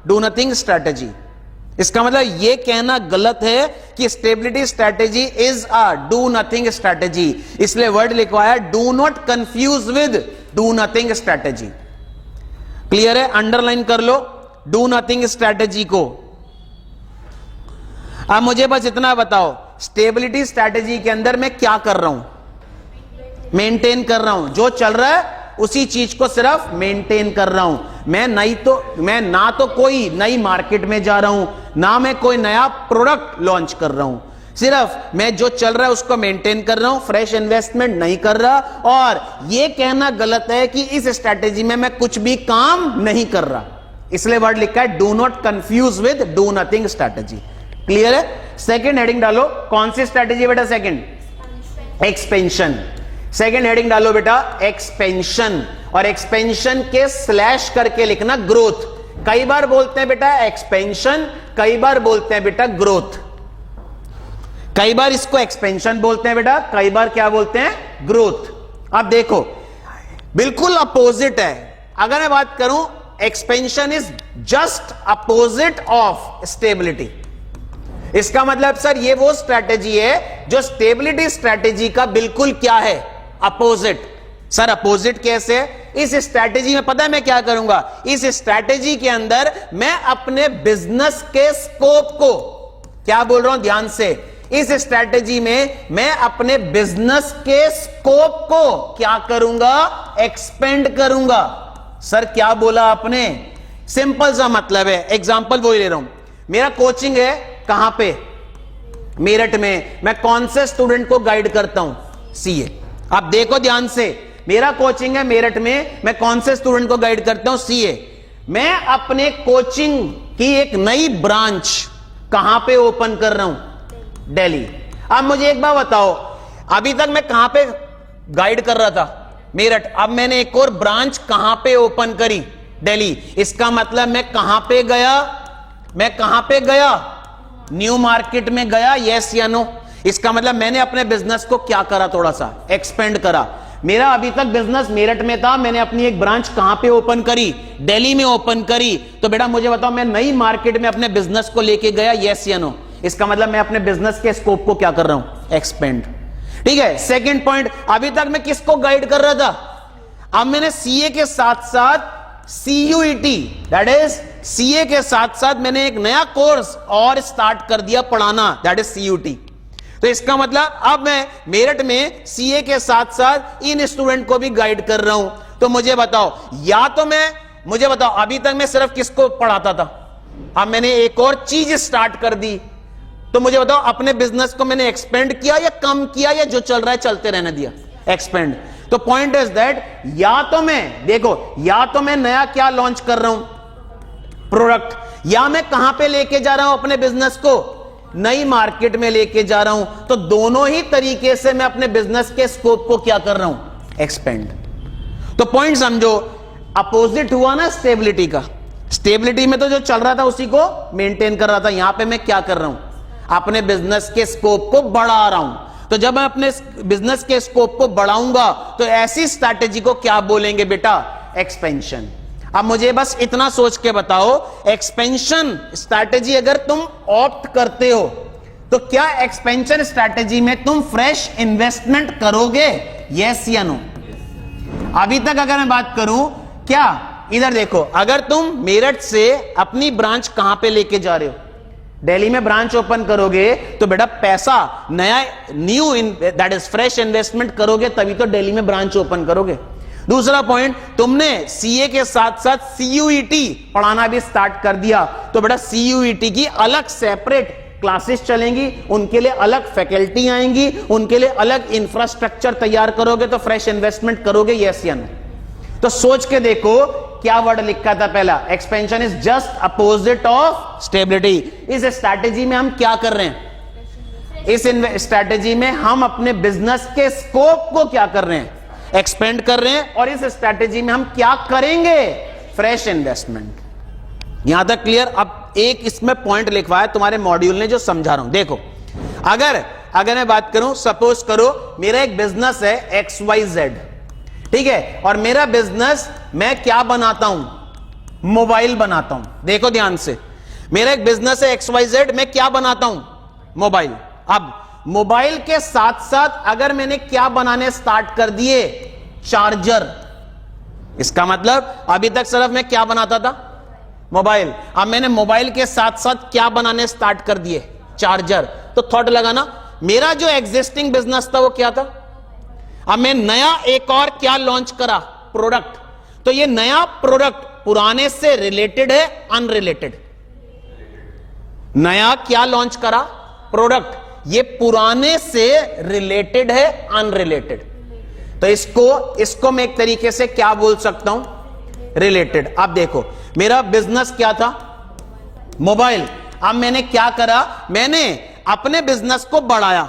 डू नथिंग स्ट्रैटेजी. इसका मतलब यह कहना गलत है कि stability strategy is a do nothing strategy, इसलिए वर्ड लिखवाया do not confuse with do nothing strategy. Clear है? अंडरलाइन कर लो डू नथिंग स्ट्रैटेजी को. अब मुझे बस इतना बताओ, स्टेबिलिटी स्ट्रैटेजी के अंदर मैं क्या कर रहा हूं? मेंटेन कर रहा हूं. जो चल रहा है उसी चीज को सिर्फ मेंटेन कर रहा हूं. मैं ना तो कोई नई मार्केट में जा रहा हूं, ना मैं कोई नया प्रोडक्ट लॉन्च कर रहा हूं. सिर्फ मैं जो चल रहा है उसको मेंटेन कर रहा हूं, फ्रेश इन्वेस्टमेंट नहीं कर रहा. और यह कहना गलत है कि इस स्ट्रैटेजी में मैं कुछ भी काम नहीं कर रहा, इसलिए वर्ड लिखा है do not confuse with do nothing strategy. Clear है? सेकंड हेडिंग डालो. कौन सी स्ट्रैटेजी बेटा? Second expansion. सेकंड हेडिंग डालो बेटा एक्सपेंशन, और एक्सपेंशन के स्लैश करके लिखना ग्रोथ. कई बार बोलते हैं बेटा एक्सपेंशन, कई बार बोलते हैं बेटा ग्रोथ. कई बार इसको एक्सपेंशन बोलते हैं बेटा, कई बार क्या बोलते हैं? ग्रोथ. अब देखो बिल्कुल अपोजिट है. अगर मैं बात करूं expansion is just opposite of stability. इसका मतलब सर ये वो स्ट्रैटेजी है जो स्टेबिलिटी स्ट्रैटेजी का बिल्कुल क्या है? अपोजिट. सर अपोजिट कैसे? इस स्ट्रैटेजी में पता है मैं क्या करूंगा? इस स्ट्रैटेजी के अंदर मैं अपने बिजनेस के स्कोप को, क्या बोल रहा हूं ध्यान से, इस स्ट्रैटेजी में मैं अपने बिजनेस के स्कोप को क्या करूंगा? एक्सपेंड करूंगा. सर क्या बोला आपने? सिंपल सा मतलब है. एग्जांपल वो ही ले रहा हूं. मेरा कोचिंग है कहां पे? मेरठ में. मैं कौन से स्टूडेंट को गाइड करता हूं? सीए. आप देखो ध्यान से, मेरा कोचिंग है मेरठ में, मैं कौन से स्टूडेंट को गाइड करता हूं? सीए. मैं अपने कोचिंग की एक नई ब्रांच कहां पे ओपन कर रहा हूं? दिल्ली. अब मुझे एक बात बताओ, अभी तक मैं कहां पे गाइड कर रहा था? मेरठ. अब मैंने एक और ब्रांच कहां पे ओपन करी? दिल्ली. इसका मतलब मैं कहां पे गया? मैं कहां पे गया? न्यू मार्केट में गया. यस या नो? इसका मतलब मैंने अपने बिजनेस को क्या करा? थोड़ा सा एक्सपेंड करा. मेरा अभी तक बिजनेस मेरठ में था, मैंने अपनी एक ब्रांच कहां पे ओपन करी? दिल्ली में ओपन करी. तो बेटा मुझे बताओ, मैं नई मार्केट में अपने बिजनेस को लेके गया. यस या नो? इसका मतलब मैं अपने बिजनेस के स्कोप को क्या कर रहा हूं? एक्सपेंड. ठीक है. सेकेंड पॉइंट, अभी तक मैं किसको गाइड कर रहा था? अब मैंने सीए के साथ साथ सीयूईटी, दैट इज सीए के साथ साथ मैंने एक नया कोर्स और स्टार्ट कर दिया पढ़ाना, दैट इज सीयूटी. तो इसका मतलब अब मैं मेरठ में सीए के साथ साथ इन स्टूडेंट को भी गाइड कर रहा हूं. तो मुझे बताओ, या तो मुझे बताओ अभी तक मैं सिर्फ किसको पढ़ाता था, अब मैंने एक और चीज स्टार्ट कर दी. तो मुझे बताओ अपने बिजनेस को मैंने एक्सपेंड किया या कम किया, या जो चल रहा है चलते रहने दिया? एक्सपेंड. तो पॉइंट इज दैट, या तो मैं देखो, या तो मैं नया क्या लॉन्च कर रहा हूं? प्रोडक्ट. या मैं कहां पे लेके जा रहा हूं अपने बिजनेस को? नई मार्केट में लेके जा रहा हूं. तो दोनों ही तरीके से मैं अपने बिजनेस के स्कोप को क्या कर रहा हूं? एक्सपेंड. तो पॉइंट समझो, अपोजिट हुआ ना स्टेबिलिटी का. स्टेबिलिटी में तो जो चल रहा था उसी को मेंटेन कर रहा था. यहां पे मैं क्या कर रहा हूं? अपने बिजनेस के स्कोप को बढ़ा रहा हूं. तो जब मैं अपने बिजनेस के स्कोप को बढ़ाऊंगा तो ऐसी स्ट्रैटेजी को क्या बोलेंगे बेटा? एक्सपेंशन. अब मुझे बस इतना सोच के बताओ, एक्सपेंशन स्ट्रैटेजी अगर तुम ऑप्ट करते हो तो क्या एक्सपेंशन स्ट्रैटेजी में तुम फ्रेश इन्वेस्टमेंट करोगे? यस या नो? अभी तक अगर मैं बात करूं, क्या इधर देखो, अगर तुम मेरठ से अपनी ब्रांच कहां पे लेके जा रहे हो? दिल्ली में ब्रांच ओपन करोगे तो बेटा पैसा नया knew that is fresh investment करोगे, तभी तो दिल्ली में ब्रांच ओपन करोगे. दूसरा पॉइंट, तुमने सीए के साथ साथ सीयूईटी पढ़ाना भी स्टार्ट कर दिया, तो बेटा सीयूईटी की अलग सेपरेट क्लासेस चलेंगी, उनके लिए अलग फैकल्टी आएंगी, उनके लिए अलग इंफ्रास्ट्रक्चर तैयार करोगे, तो फ्रेश इन्वेस्टमेंट करोगे. यस या नो? तो सोच के देखो क्या वर्ड लिखा था पहला? Expansion is just opposite of stability. इस स्ट्रैटेजी में हम क्या कर रहे हैं? इस स्ट्रैटेजी में हम अपने बिजनेस के स्कोप को क्या कर रहे हैं, एक्सपेंड कर रहे हैं, और इस स्ट्रैटेजी में हम क्या करेंगे, फ्रेश इन्वेस्टमेंट। यहां तक क्लियर। अब एक इसमें पॉइंट लिखवाया तुम्हारे मॉड्यूल ने जो समझा रहा हूं, देखो। अगर मैं बात करूं, सपोज करो मेरा एक बिजनेस है XYZ, ठीक है, और मेरा बिजनेस मैं क्या बनाता हूं, मोबाइल बनाता हूं। देखो ध्यान से, मेरा एक बिजनेस है XYZ, मैं क्या बनाता हूं, मोबाइल। अब मोबाइल के साथ साथ अगर मैंने क्या बनाने स्टार्ट कर दिए, चार्जर, इसका मतलब अभी तक सिर्फ मैं क्या बनाता था, मोबाइल। अब मैंने मोबाइल के साथ साथ क्या बनाने स्टार्ट कर दिए, चार्जर। तो थॉट लगाना, मेरा जो एग्जिस्टिंग बिजनेस था वो क्या था, अब मैं नया एक और क्या लॉन्च करा, प्रोडक्ट। तो ये नया प्रोडक्ट पुराने से रिलेटेड है, अनरिलेटेड। नया क्या लॉन्च करा, प्रोडक्ट, ये पुराने से रिलेटेड है, अनरिलेटेड। तो इसको मैं एक तरीके से क्या बोल सकता हूं, रिलेटेड। अब देखो मेरा बिजनेस क्या था, मोबाइल। अब मैंने क्या करा, मैंने अपने बिजनेस को बढ़ाया।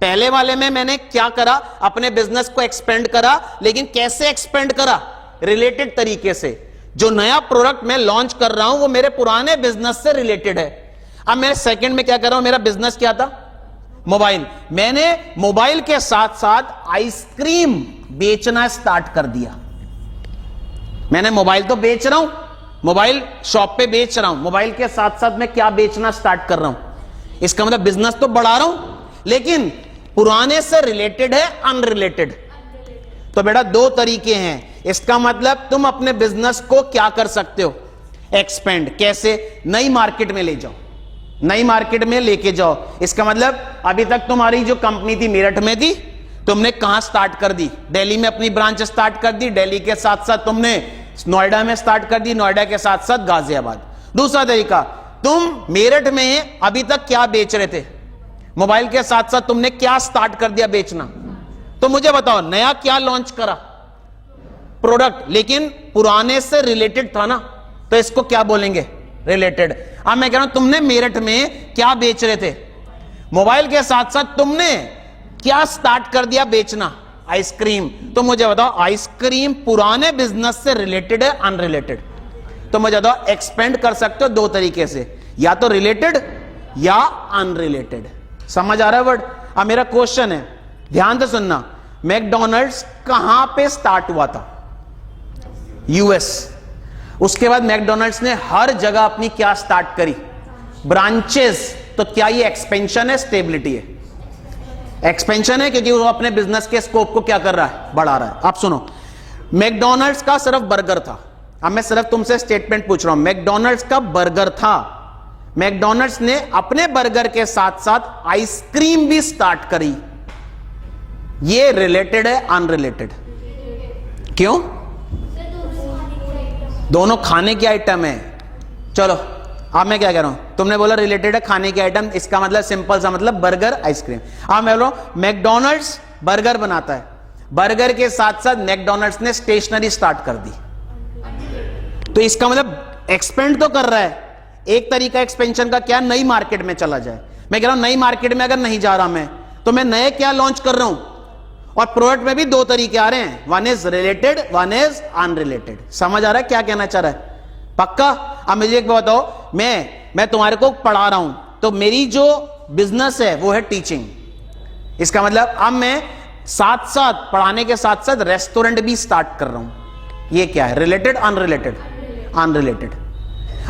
पहले वाले में मैंने क्या करा, अपने बिजनेस को एक्सपेंड करा, लेकिन कैसे एक्सपेंड करा, रिलेटेड तरीके से। जो नया प्रोडक्ट मैं लॉन्च कर रहा हूं वो मेरे पुराने बिजनेस से रिलेटेड है। अब मैं सेकंड में क्या कर रहा हूं, मेरा बिजनेस क्या था, मोबाइल। मैंने मोबाइल के साथ साथ आइसक्रीम बेचना स्टार्ट कर दिया। मैंने मोबाइल तो बेच रहा हूं, मोबाइल शॉप पे बेच रहा हूं, मोबाइल के साथ साथ मैं क्या बेचना स्टार्ट कर रहा हूं। इसका मतलब बिजनेस तो बढ़ा रहा हूं, लेकिन पुराने से रिलेटेड है, अनरिलेटेड। तो बेटा दो तरीके हैं। इसका मतलब तुम अपने बिजनेस को क्या कर सकते हो, एक्सपेंड। कैसे, नई मार्केट में ले जाओ, नई मार्केट में लेके जाओ। इसका मतलब अभी तक तुम्हारी जो कंपनी थी मेरठ में थी, तुमने कहां स्टार्ट कर दी, दिल्ली में अपनी ब्रांच स्टार्ट कर दी, दिल्ली के साथ साथ तुमने नोएडा में स्टार्ट कर दी, नोएडा के साथ साथ गाजियाबाद। दूसरा तरीका, तुम मेरठ में अभी तक क्या बेच रहे थे, मोबाइल के साथ साथ तुमने क्या स्टार्ट कर दिया बेचना। तो मुझे बताओ नया क्या लॉन्च करा, प्रोडक्ट, लेकिन पुराने से रिलेटेड था ना, तो इसको क्या बोलेंगे, रिलेटेड। अब मैं कह रहा हूं तुमने मेरठ में क्या बेच रहे थे, मोबाइल के साथ साथ तुमने क्या स्टार्ट कर दिया बेचना, आइसक्रीम। तो मुझे बताओ आइसक्रीम पुराने बिजनेस से रिलेटेड है, अनरिलेटेड। तो मुझे बताओ एक्सपेंड कर सकते हो दो तरीके से, या तो रिलेटेड या अनरिलेटेड। समझ आ रहा है वर्ड। अब मेरा क्वेश्चन है, ध्यान से सुनना, मैकडॉनल्ड्स कहां पे स्टार्ट हुआ था, यूएस। उसके बाद मैकडॉनल्ड्स ने हर जगह अपनी क्या स्टार्ट करी, ब्रांचेस। तो क्या ये एक्सपेंशन है, स्टेबिलिटी है, एक्सपेंशन है, क्योंकि वो अपने बिजनेस के स्कोप को क्या कर रहा है, बढ़ा रहा है। आप सुनो, मैकडॉनल्ड्स का सिर्फ बर्गर था। अब मैं सिर्फ तुमसे स्टेटमेंट पूछ रहा हूं, मैकडॉनल्ड्स का बर्गर था, मैकडॉनल्ड्स ने अपने बर्गर के साथ साथ आइसक्रीम भी स्टार्ट करी। ये रिलेटेड है, अनरिलेटेड? क्यों, दोनों खाने की आइटम है। चलो अब मैं क्या कह रहा हूं, तुमने बोला रिलेटेड है, खाने की आइटम, इसका मतलब सिंपल सा मतलब बर्गर, आइसक्रीम। अब मैं बोल रहा हूं मैकडॉनल्ड्स बर्गर बनाता है, बर्गर के साथ साथ मैकडॉनल्ड्स ने स्टेशनरी स्टार्ट कर दी। तो इसका मतलब एक्सपेंड तो कर रहा है। एक तरीका एक्सपेंशन का क्या, नई मार्केट में चला जाए। मैं कह रहा हूं नई मार्केट में अगर नहीं जा रहा मैं, तो मैं नए क्या लॉन्च कर रहा हूं। और प्रोडक्ट में भी दो तरीके आ रहे हैं, one is related, one is unrelated. समझ आ रहा है क्या कहना चाह रहा है, पक्का? अब मुझे एक बात बताओ, मैं तुम्हारे को पढ़ा रहा हूं, तो मेरी जो बिजनेस है वो है टीचिंग। इसका मतलब अब मैं साथ साथ पढ़ाने के साथ साथ रेस्टोरेंट भी स्टार्ट कर रहा हूं। ये क्या है, रिलेटेड, अनरिलेटेड? अनरिलेटेड।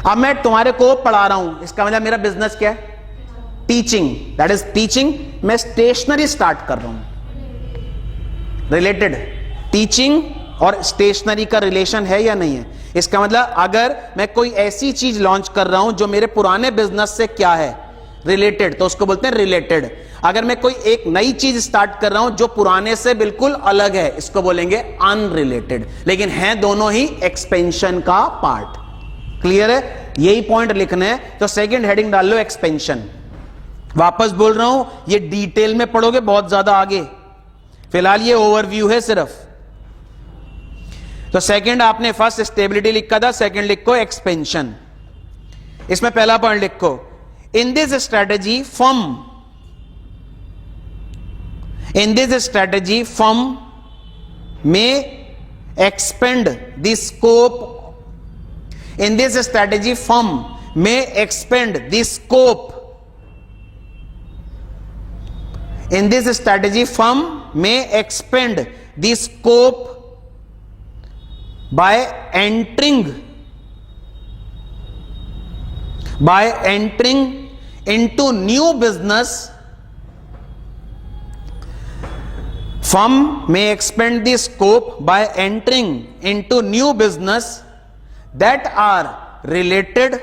अब मैं तुम्हारे को पढ़ा रहा हूं, इसका मतलब मेरा बिजनेस क्या है, टीचिंग, दैट इज टीचिंग। मैं स्टेशनरी स्टार्ट कर रहा हूं, रिलेटेड। टीचिंग और स्टेशनरी का रिलेशन है या नहीं है? इसका मतलब अगर मैं कोई ऐसी चीज लॉन्च कर रहा हूं जो मेरे पुराने बिजनेस से क्या है, रिलेटेड, तो उसको बोलते हैं रिलेटेड। अगर मैं कोई एक नई चीज स्टार्ट कर रहा हूं जो पुराने से बिल्कुल अलग है, इसको बोलेंगे अनरिलेटेड। लेकिन है दोनों ही एक्सपेंशन का पार्ट। क्लियर है? यही पॉइंट लिखना है, तो सेकंड हेडिंग डाल लो एक्सपेंशन। वापस बोल रहा हूं, ये डिटेल में पढ़ोगे बहुत ज्यादा आगे, फिलहाल ये ओवरव्यू है सिर्फ। तो सेकंड आपने फर्स्ट स्टेबिलिटी लिखा था, सेकंड लिखो एक्सपेंशन। इसमें पहला पॉइंट लिखो, in this strategy firm In this strategy, firm may expand the scope. In this strategy, firm may expand the scope. In this strategy, firm may expand the scope by entering into new business. Firm may expand the scope by entering into new business that are related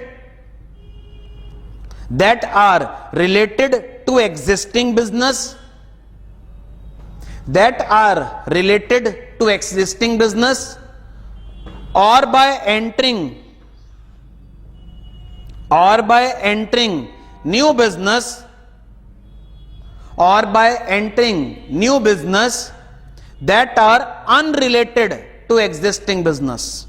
to existing business, or by entering new business that are unrelated to existing business.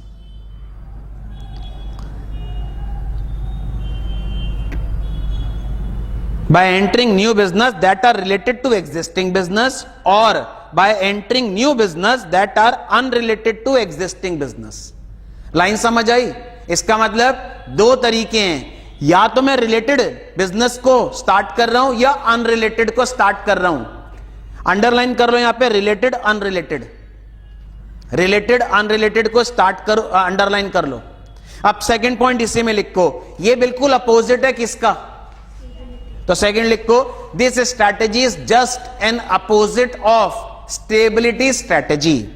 By entering new business that are related to existing business, or by entering new business that are unrelated to existing business. Line समझ आई? इसका मतलब दो तरीके हैं, या तो मैं रिलेटेड बिजनेस को स्टार्ट कर रहा हूं या अनरिलेटेड को स्टार्ट कर रहा हूं. अंडरलाइन कर लो यहां पे रिलेटेड अनरिलेटेड को स्टार्ट करो, अंडरलाइन कर लो. अब सेकंड पॉइंट इसी में लिखो, ये बिल्कुल अपोजिट है किसका? तो सेकंड लिखो, this strategy is just an opposite of stability strategy.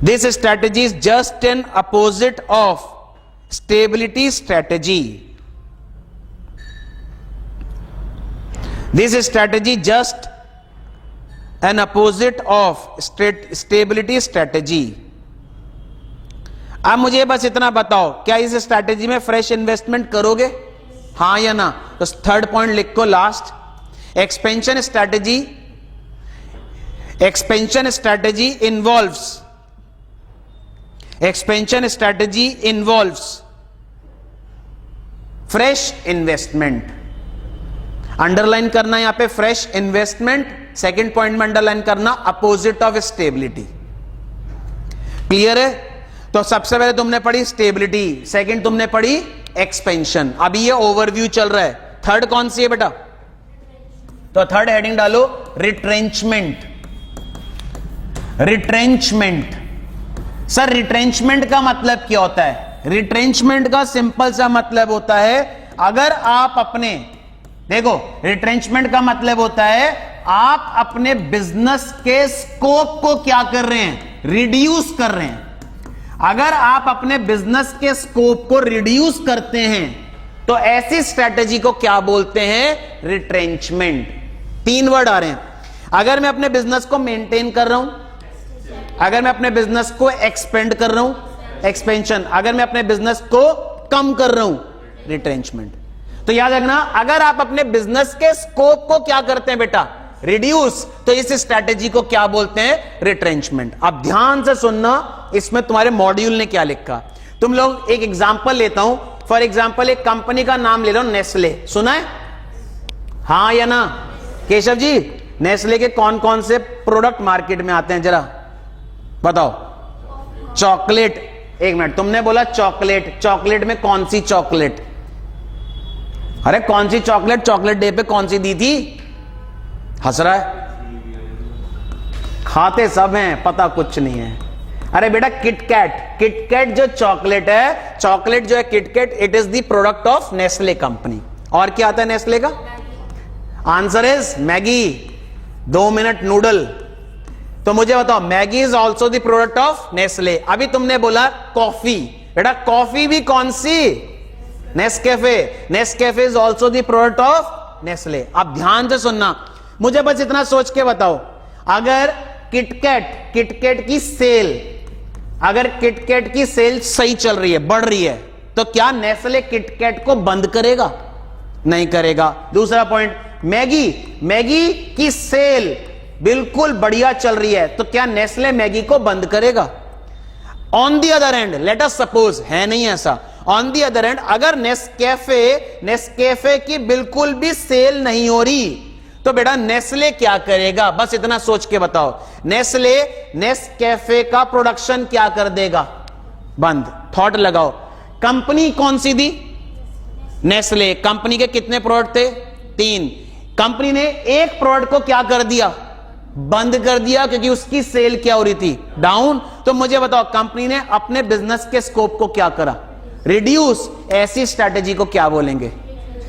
This strategy is just an opposite of stability strategy. This strategy just an opposite of stability strategy. अब मुझे बस इतना बताओ, क्या इस स्ट्रैटेजी में फ्रेश इन्वेस्टमेंट करोगे? हाँ या ना? तो थर्ड पॉइंट लिखो last. Expansion strategy involves fresh investment. Underline करना यहां पे फ्रेश इन्वेस्टमेंट, सेकंड पॉइंट में अंडरलाइन करना अपोजिट ऑफ स्टेबिलिटी. क्लियर है? तो सबसे पहले तुमने पढ़ी स्टेबिलिटी, सेकंड तुमने पढ़ी एक्सपेंशन. अभी ये ओवरव्यू चल रहा है. थर्ड कौन सी है बेटा? तो थर्ड हेडिंग डालो रिट्रेंचमेंट. सर रिट्रेंचमेंट का मतलब क्या होता है? रिट्रेंचमेंट का सिंपल सा मतलब होता है, अगर आप अपने, देखो रिट्रेंचमेंट का मतलब होता है आप अपने बिजनेस के स्कोप को क्या कर रहे हैं? रिड्यूस कर रहे हैं. अगर आप अपने बिजनेस के स्कोप को रिड्यूस करते हैं तो ऐसी स्ट्रैटेजी को क्या बोलते हैं? रिट्रेंचमेंट. तीन वर्ड आ रहे हैं. अगर मैं अपने बिजनेस को मेंटेन कर रहा हूं, अगर मैं अपने बिजनेस को एक्सपेंड कर रहा हूं, एक्सपेंशन. अगर मैं अपने बिजनेस को कम कर रहा हूं, रिट्रेंचमेंट. तो याद रखना, अगर आप अपने बिजनेस के स्कोप को क्या करते हैं बेटा? रिड्यूस, तो इस स्ट्रैटेजी को क्या बोलते हैं? रिट्रेंचमेंट. अब ध्यान से सुनना, इसमें तुम्हारे मॉड्यूल ने क्या लिखा. तुम लोग एक एग्जांपल लेता हूं. फॉर एग्जांपल एक कंपनी का नाम ले लो, नेस्ले. सुना है? हां या ना? केशव जी, नेस्ले के कौन कौन से प्रोडक्ट मार्केट में आते हैं जरा बताओ. चॉकलेट. एक मिनट, तुमने बोला चॉकलेट. चॉकलेट में कौन सी चॉकलेट? अरे कौन सी चॉकलेट? चॉकलेट डे पे कौन सी दी थी? हंस रहा है. खाते सब हैं, पता कुछ नहीं है. अरे बेटा किटकैट जो चॉकलेट है, चॉकलेट जो है KitKat, it is the product of Nestle company. और क्या आता है नेस्ले का? Answer is Maggi. 2 minute noodle. तो मुझे बताओ, Maggi is also the product of Nestle. अभी तुमने बोला कॉफी. बेटा कॉफी भी कौन सी? Nescafe. Nescafe is also the product of Nestle. अब ध्यान से सुनना, मुझे बस इतना सोच के बताओ, अगर किटकैट की सेल, अगर किटकैट की सेल सही चल रही है, बढ़ रही है, तो क्या नेस्ले किटकैट को बंद करेगा? नहीं करेगा. दूसरा पॉइंट, मैगी की सेल बिल्कुल बढ़िया चल रही है, तो क्या नेस्ले मैगी को बंद करेगा? On the other and, let us suppose, है नहीं ऐसा, ऑन दी अदर एंड अगर नेस्कैफे की बिल्कुल भी सेल नहीं हो रही, तो बेटा नेस्ले क्या करेगा, बस इतना सोच के बताओ। नेस्ले नेस्कैफे का प्रोडक्शन क्या कर देगा, बंद। थॉट लगाओ। कंपनी कौन सी दी, नेस्ले। कंपनी के कितने प्रोडक्ट थे, 3। कंपनी ने एक प्रोडक्ट को क्या कर दिया, बंद कर दिया, क्योंकि उसकी सेल क्या हो रही थी, डाउन। तो मुझे बताओ कंपनी ने अपने बिजनेस के स्कोप को क्या करा, रिड्यूस। ऐसी स्ट्रैटेजी को क्या बोलेंगे,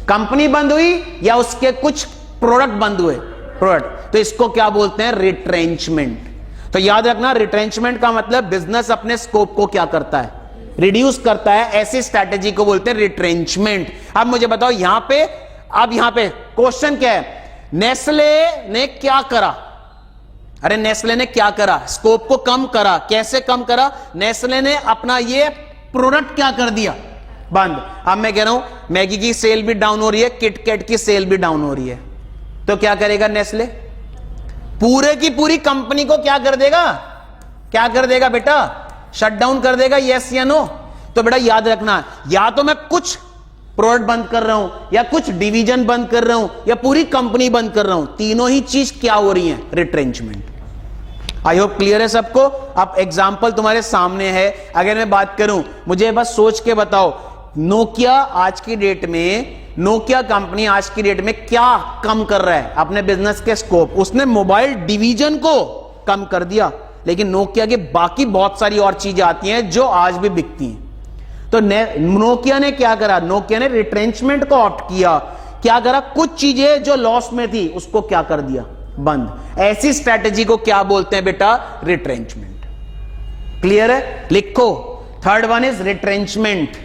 कंपनी बंद हुई या उसके कुछ प्रोडक्ट बंद हुए, प्रोडक्ट, तो इसको क्या बोलते हैं, रिट्रेंचमेंट। तो याद रखना, रिट्रेंचमेंट का मतलब बिजनेस अपने स्कोप को क्या करता है, रिड्यूस करता है। ऐसी स्ट्रैटेजी को बोलते हैं रिट्रेंचमेंट। अब मुझे बताओ यहां पे, अब यहां पे क्वेश्चन क्या है, नेस्ले ने क्या करा, अरे नेस्ले ने क्या करा, स्कोप को कम करा। कैसे कम करा, नेस्ले ने अपना ये प्रोडक्ट क्या कर दिया, बंद। अब मैं कह रहा हूं मैगी की सेल भी डाउन हो रही है, किटकैट की सेल भी डाउन हो रही है, तो क्या करेगा नेस्ले, पूरे की पूरी कंपनी को क्या कर देगा, क्या कर देगा बेटा, शट डाउन कर देगा, यस या नो। तो बेटा याद रखना, या तो मैं कुछ प्रोडक्ट बंद कर रहा हूं, या कुछ डिवीजन बंद कर रहा हूं, या पूरी कंपनी बंद कर रहा हूं, तीनों ही चीज क्या हो रही है, रिट्रेंचमेंट। आई होप क्लियर है सबको। अब एग्जाम्पल तुम्हारे सामने है। अगर मैं बात करूं, मुझे बस सोच के बताओ, नोकिया आज की डेट में, नोकिया कंपनी आज की डेट में क्या कम कर रहा है अपने बिजनेस के स्कोप, उसने मोबाइल डिवीजन को कम कर दिया, लेकिन नोकिया के बाकी बहुत सारी और चीजें आती हैं जो आज भी बिकती हैं। तो नोकिया ने क्या करा, नोकिया ने रिट्रेंचमेंट को ऑप्ट किया। क्या करा, कुछ चीजें जो लॉस में थी उसको क्या कर दिया, बंद। ऐसी स्ट्रैटेजी को क्या बोलते हैं बेटा, रिट्रेंचमेंट। क्लियर है, लिखो। Third one is retrenchment,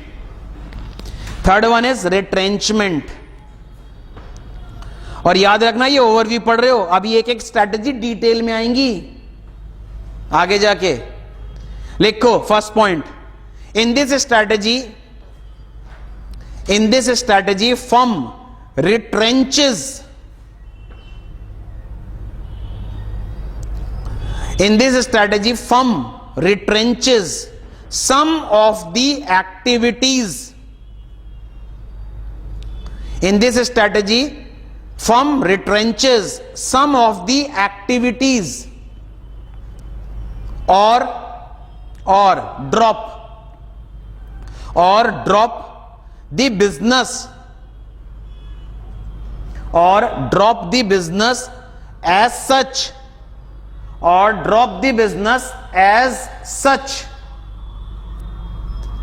third one is retrenchment. और याद रखना, ये ओवरव्यू पढ़ रहे हो, अभी एक एक स्ट्रैटेजी डिटेल में आएंगी आगे जाके। लिखो first point, in this strategy firm retrenches, in this strategy firm retrenches some of the activities, in this strategy firm retrenches some of the activities or drop the business, or drop the business as such, or drop the business as such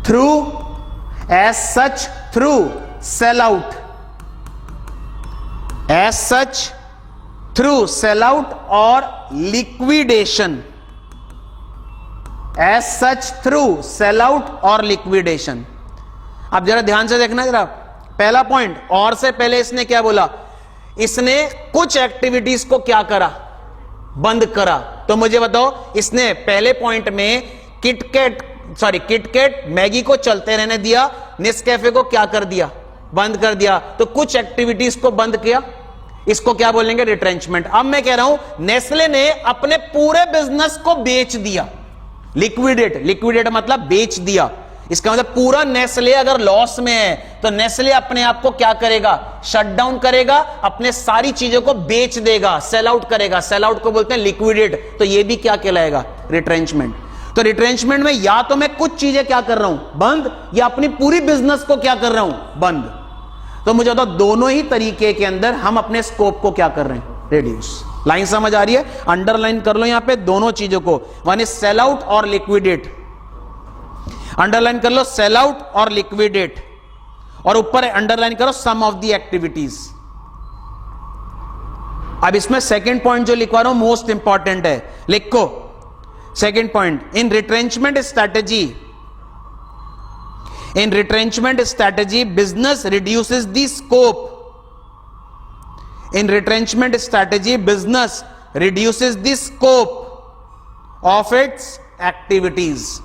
through sell out, as such through sell out or liquidation, as such through sell out or liquidation। अब जरा ध्यान से देखना, जरा पहला पॉइंट, और से पहले इसने क्या बोला, इसने कुछ एक्टिविटीज को क्या करा, बंद करा। तो मुझे बताओ, इसने पहले पॉइंट में किटकैट मैगी को चलते रहने दिया, नेस्कैफे को क्या कर दिया, बंद कर दिया। तो कुछ एक्टिविटीज को बंद किया, इसको क्या बोलेंगे, रिट्रेंचमेंट। अब मैं कह रहा हूं नेस्ले ने अपने पूरे बिजनेस को बेच दिया, लिक्विडेट मतलब बेच दिया। इसका मतलब पूरा नेस्ले अगर लॉस में है तो नेस्ले अपने आप को क्या करेगा, शट डाउन करेगा, अपने सारी चीजों को बेच देगा, सेल आउट करेगा। सेल आउट को बोलते हैं लिक्विडेट। तो ये भी क्या कहलाएगा, रिट्रेंचमेंट। तो रिट्रेंचमेंट में या तो मैं कुछ चीजें क्या कर रहा हूं, बंद, या अपनी पूरी बिजनेस को क्या कर रहा हूं, बंद। तो मुझे बताओ, दोनों ही तरीके के अंदर हम अपने स्कोप को क्या कर रहे हैं, रिड्यूस। लाइन समझ आ रही है, अंडरलाइन कर लो यहां पे दोनों चीजों को, वन इज सेल आउट और लिक्विडेट। अंडरलाइन कर लो सेल आउट और लिक्विडेट, और ऊपर अंडरलाइन करो सम ऑफ द एक्टिविटीज। अब इसमें सेकंड पॉइंट जो लिखवा रहा हूं मोस्ट इंपॉर्टेंट है, लिखो second point, in retrenchment strategy business reduces the scope, in retrenchment strategy business reduces the scope of its activities,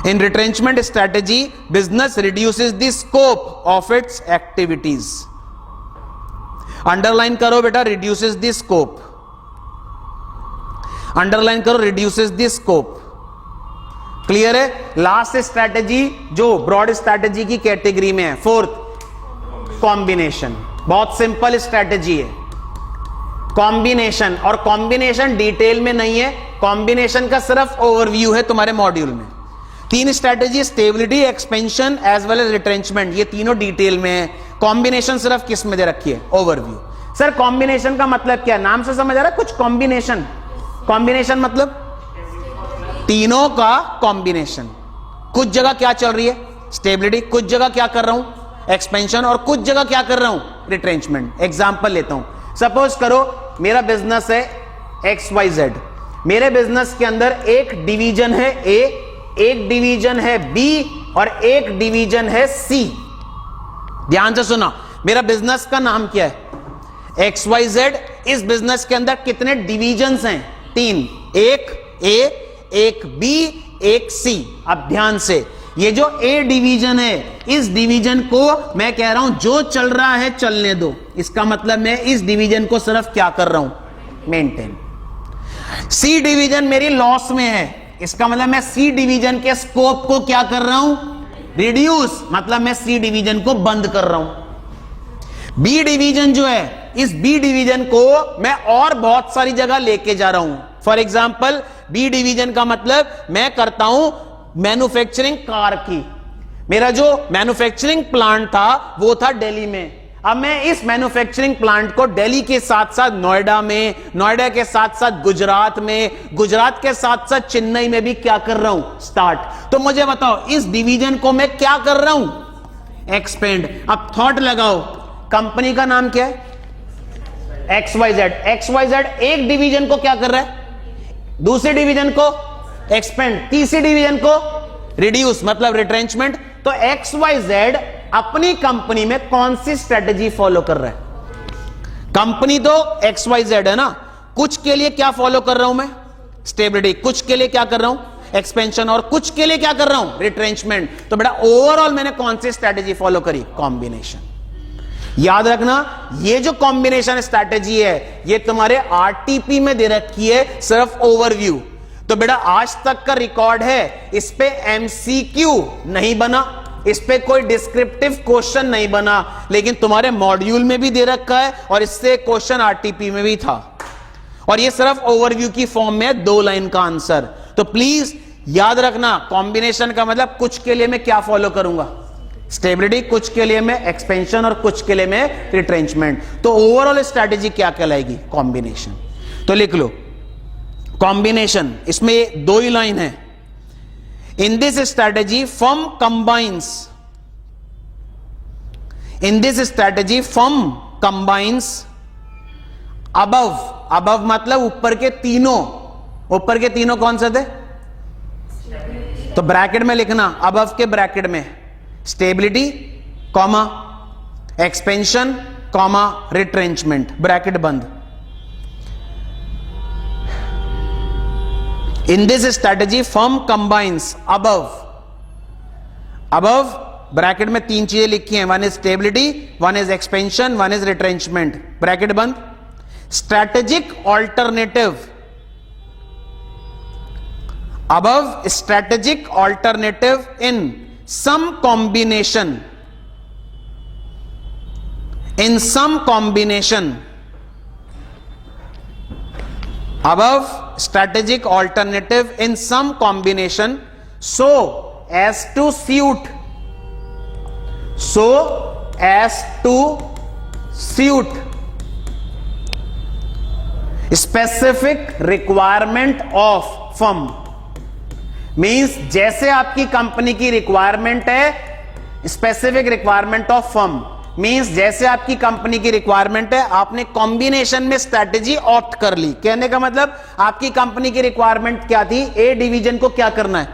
in retrenchment strategy business reduces the scope of its activities। Underline करो बेटा, reduces the scope, अंडरलाइन करो reduces the scope। क्लियर है। लास्ट स्ट्रैटेजी जो ब्रॉड स्ट्रैटेजी की कैटेगरी में है, फोर्थ, कॉम्बिनेशन। बहुत सिंपल स्ट्रैटेजी है कॉम्बिनेशन, और कॉम्बिनेशन डिटेल में नहीं है, कॉम्बिनेशन का सिर्फ ओवरव्यू है तुम्हारे मॉड्यूल में। 3 strategy, stability, expansion as well as retrenchment, ये तीनों डिटेल में है। कॉम्बिनेशन सिर्फ किस में दे रखी है? ओवरव्यू। सर कॉम्बिनेशन का मतलब क्या? नाम से समझ आ रहा है कुछ? कॉम्बिनेशन, कॉम्बिनेशन मतलब तीनों का कॉम्बिनेशन। कुछ जगह क्या चल रही है? स्टेबिलिटी, कुछ जगह क्या कर रहा हूं? एक्सपेंशन, और कुछ जगह क्या कर रहा हूं? रिट्रेंचमेंट। एग्जांपल लेता हूं, सपोज करो मेरा बिजनेस है XYZ, मेरे बिजनेस के अंदर एक डिवीजन है A, एक डिवीजन है B और एक डिवीजन है C। ध्यान से सुना, मेरा बिजनेस का नाम क्या है? XYZ। इस बिजनेस के अंदर कितने डिवीजन्स हैं? 3, एक A, एक B, एक C। अब ध्यान से, ये जो A डिवीजन है, इस डिवीजन को मैं कह रहा हूं जो चल रहा है चलने दो। इसका मतलब मैं इस डिवीजन को सिर्फ क्या कर रहा हूं? मेंटेन। C डिवीजन मेरी लॉस में है, इसका मतलब मैं C डिवीजन के स्कोप को क्या कर रहा हूं? रिड्यूस, मतलब मैं C डिवीजन को बंद कर रहा हूं। B डिवीजन जो है, इस B डिवीजन को मैं और बहुत सारी जगह लेके जा रहा हूं। फॉर एग्जाम्पल, B डिवीजन का मतलब मैं करता हूं मैन्युफैक्चरिंग कार की। मेरा जो मैन्युफैक्चरिंग प्लांट था वो था दिल्ली में। अब मैं इस मैन्युफैक्चरिंग प्लांट को दिल्ली के साथ साथ नोएडा में, नोएडा के साथ साथ गुजरात में, गुजरात के साथ साथ चेन्नई में भी क्या कर रहा हूं? स्टार्ट। तो मुझे बताओ इस डिवीजन को मैं क्या कर रहा हूं? एक्सपेंड। अब थॉट लगाओ, कंपनी का नाम क्या है? XYZ। XYZ एक डिवीजन को क्या कर रहा है? दूसरे डिवीजन को एक्सपेंड, तीसरी डिवीजन को रिड्यूस, मतलब रिट्रेंचमेंट। तो XYZ अपनी कंपनी में कौन सी स्ट्रेटेजी फॉलो कर रहा है? कंपनी तो XYZ है ना, कुछ के लिए क्या फॉलो कर रहा हूं मैं? स्टेबिलिटी। कुछ के लिए क्या कर रहा हूं? एक्सपेंशन। और कुछ के लिए क्या कर रहा हूं? रिट्रेंचमेंट। तो बेटा ओवरऑल मैंने कौन सी स्ट्रेटेजी फॉलो करी? कॉम्बिनेशन। याद रखना, ये जो कॉम्बिनेशन स्ट्रैटेजी है ये तुम्हारे RTP में दे रखी है, सिर्फ ओवरव्यू। तो बेटा आज तक का रिकॉर्ड है, इस पे MCQ नहीं बना, इस पे कोई डिस्क्रिप्टिव क्वेश्चन नहीं बना, लेकिन तुम्हारे मॉड्यूल में भी दे रखा है और इससे क्वेश्चन RTP में भी था। और ये सिर्फ ओवरव्यू की फॉर्म में 2 लाइन का आंसर। तो प्लीज याद रखना, कॉम्बिनेशन का मतलब कुछ के लिए मैं क्या फॉलो करूंगा? स्टेबिलिटी, कुछ के लिए मैं एक्सपेंशन और कुछ के लिए मैं रिट्रेंचमेंट। तो ओवरऑल स्ट्रैटेजी क्या कहलाएगी? कॉम्बिनेशन। तो लिख लो कॉम्बिनेशन, इसमें 2 ही लाइन है। इन this strategy firm combines, in this strategy firm combines above, above मतलब ऊपर के तीनों, ऊपर के तीनों कौन से थे? तो ब्रैकेट में लिखना, अबव के ब्रैकेट में stability comma expansion comma retrenchment, bracket बंद। In this strategy, firm combines above, above bracket में 3 चीजें लिखी हैं, 1 is stability, 1 is expansion, 1 is retrenchment, bracket बंद। strategic alternative, above strategic alternative in some combination, in some combination, above strategic alternative in some combination so as to suit, so as to suit specific requirement of firm। Means जैसे आपकी कंपनी की रिक्वायरमेंट है, specific requirement of firm, means जैसे आपकी कंपनी की रिक्वायरमेंट है, आपने कॉम्बिनेशन में स्ट्रैटेजी ऑप्ट कर ली। कहने का मतलब आपकी कंपनी की रिक्वायरमेंट क्या थी? ए डिवीजन को क्या करना है?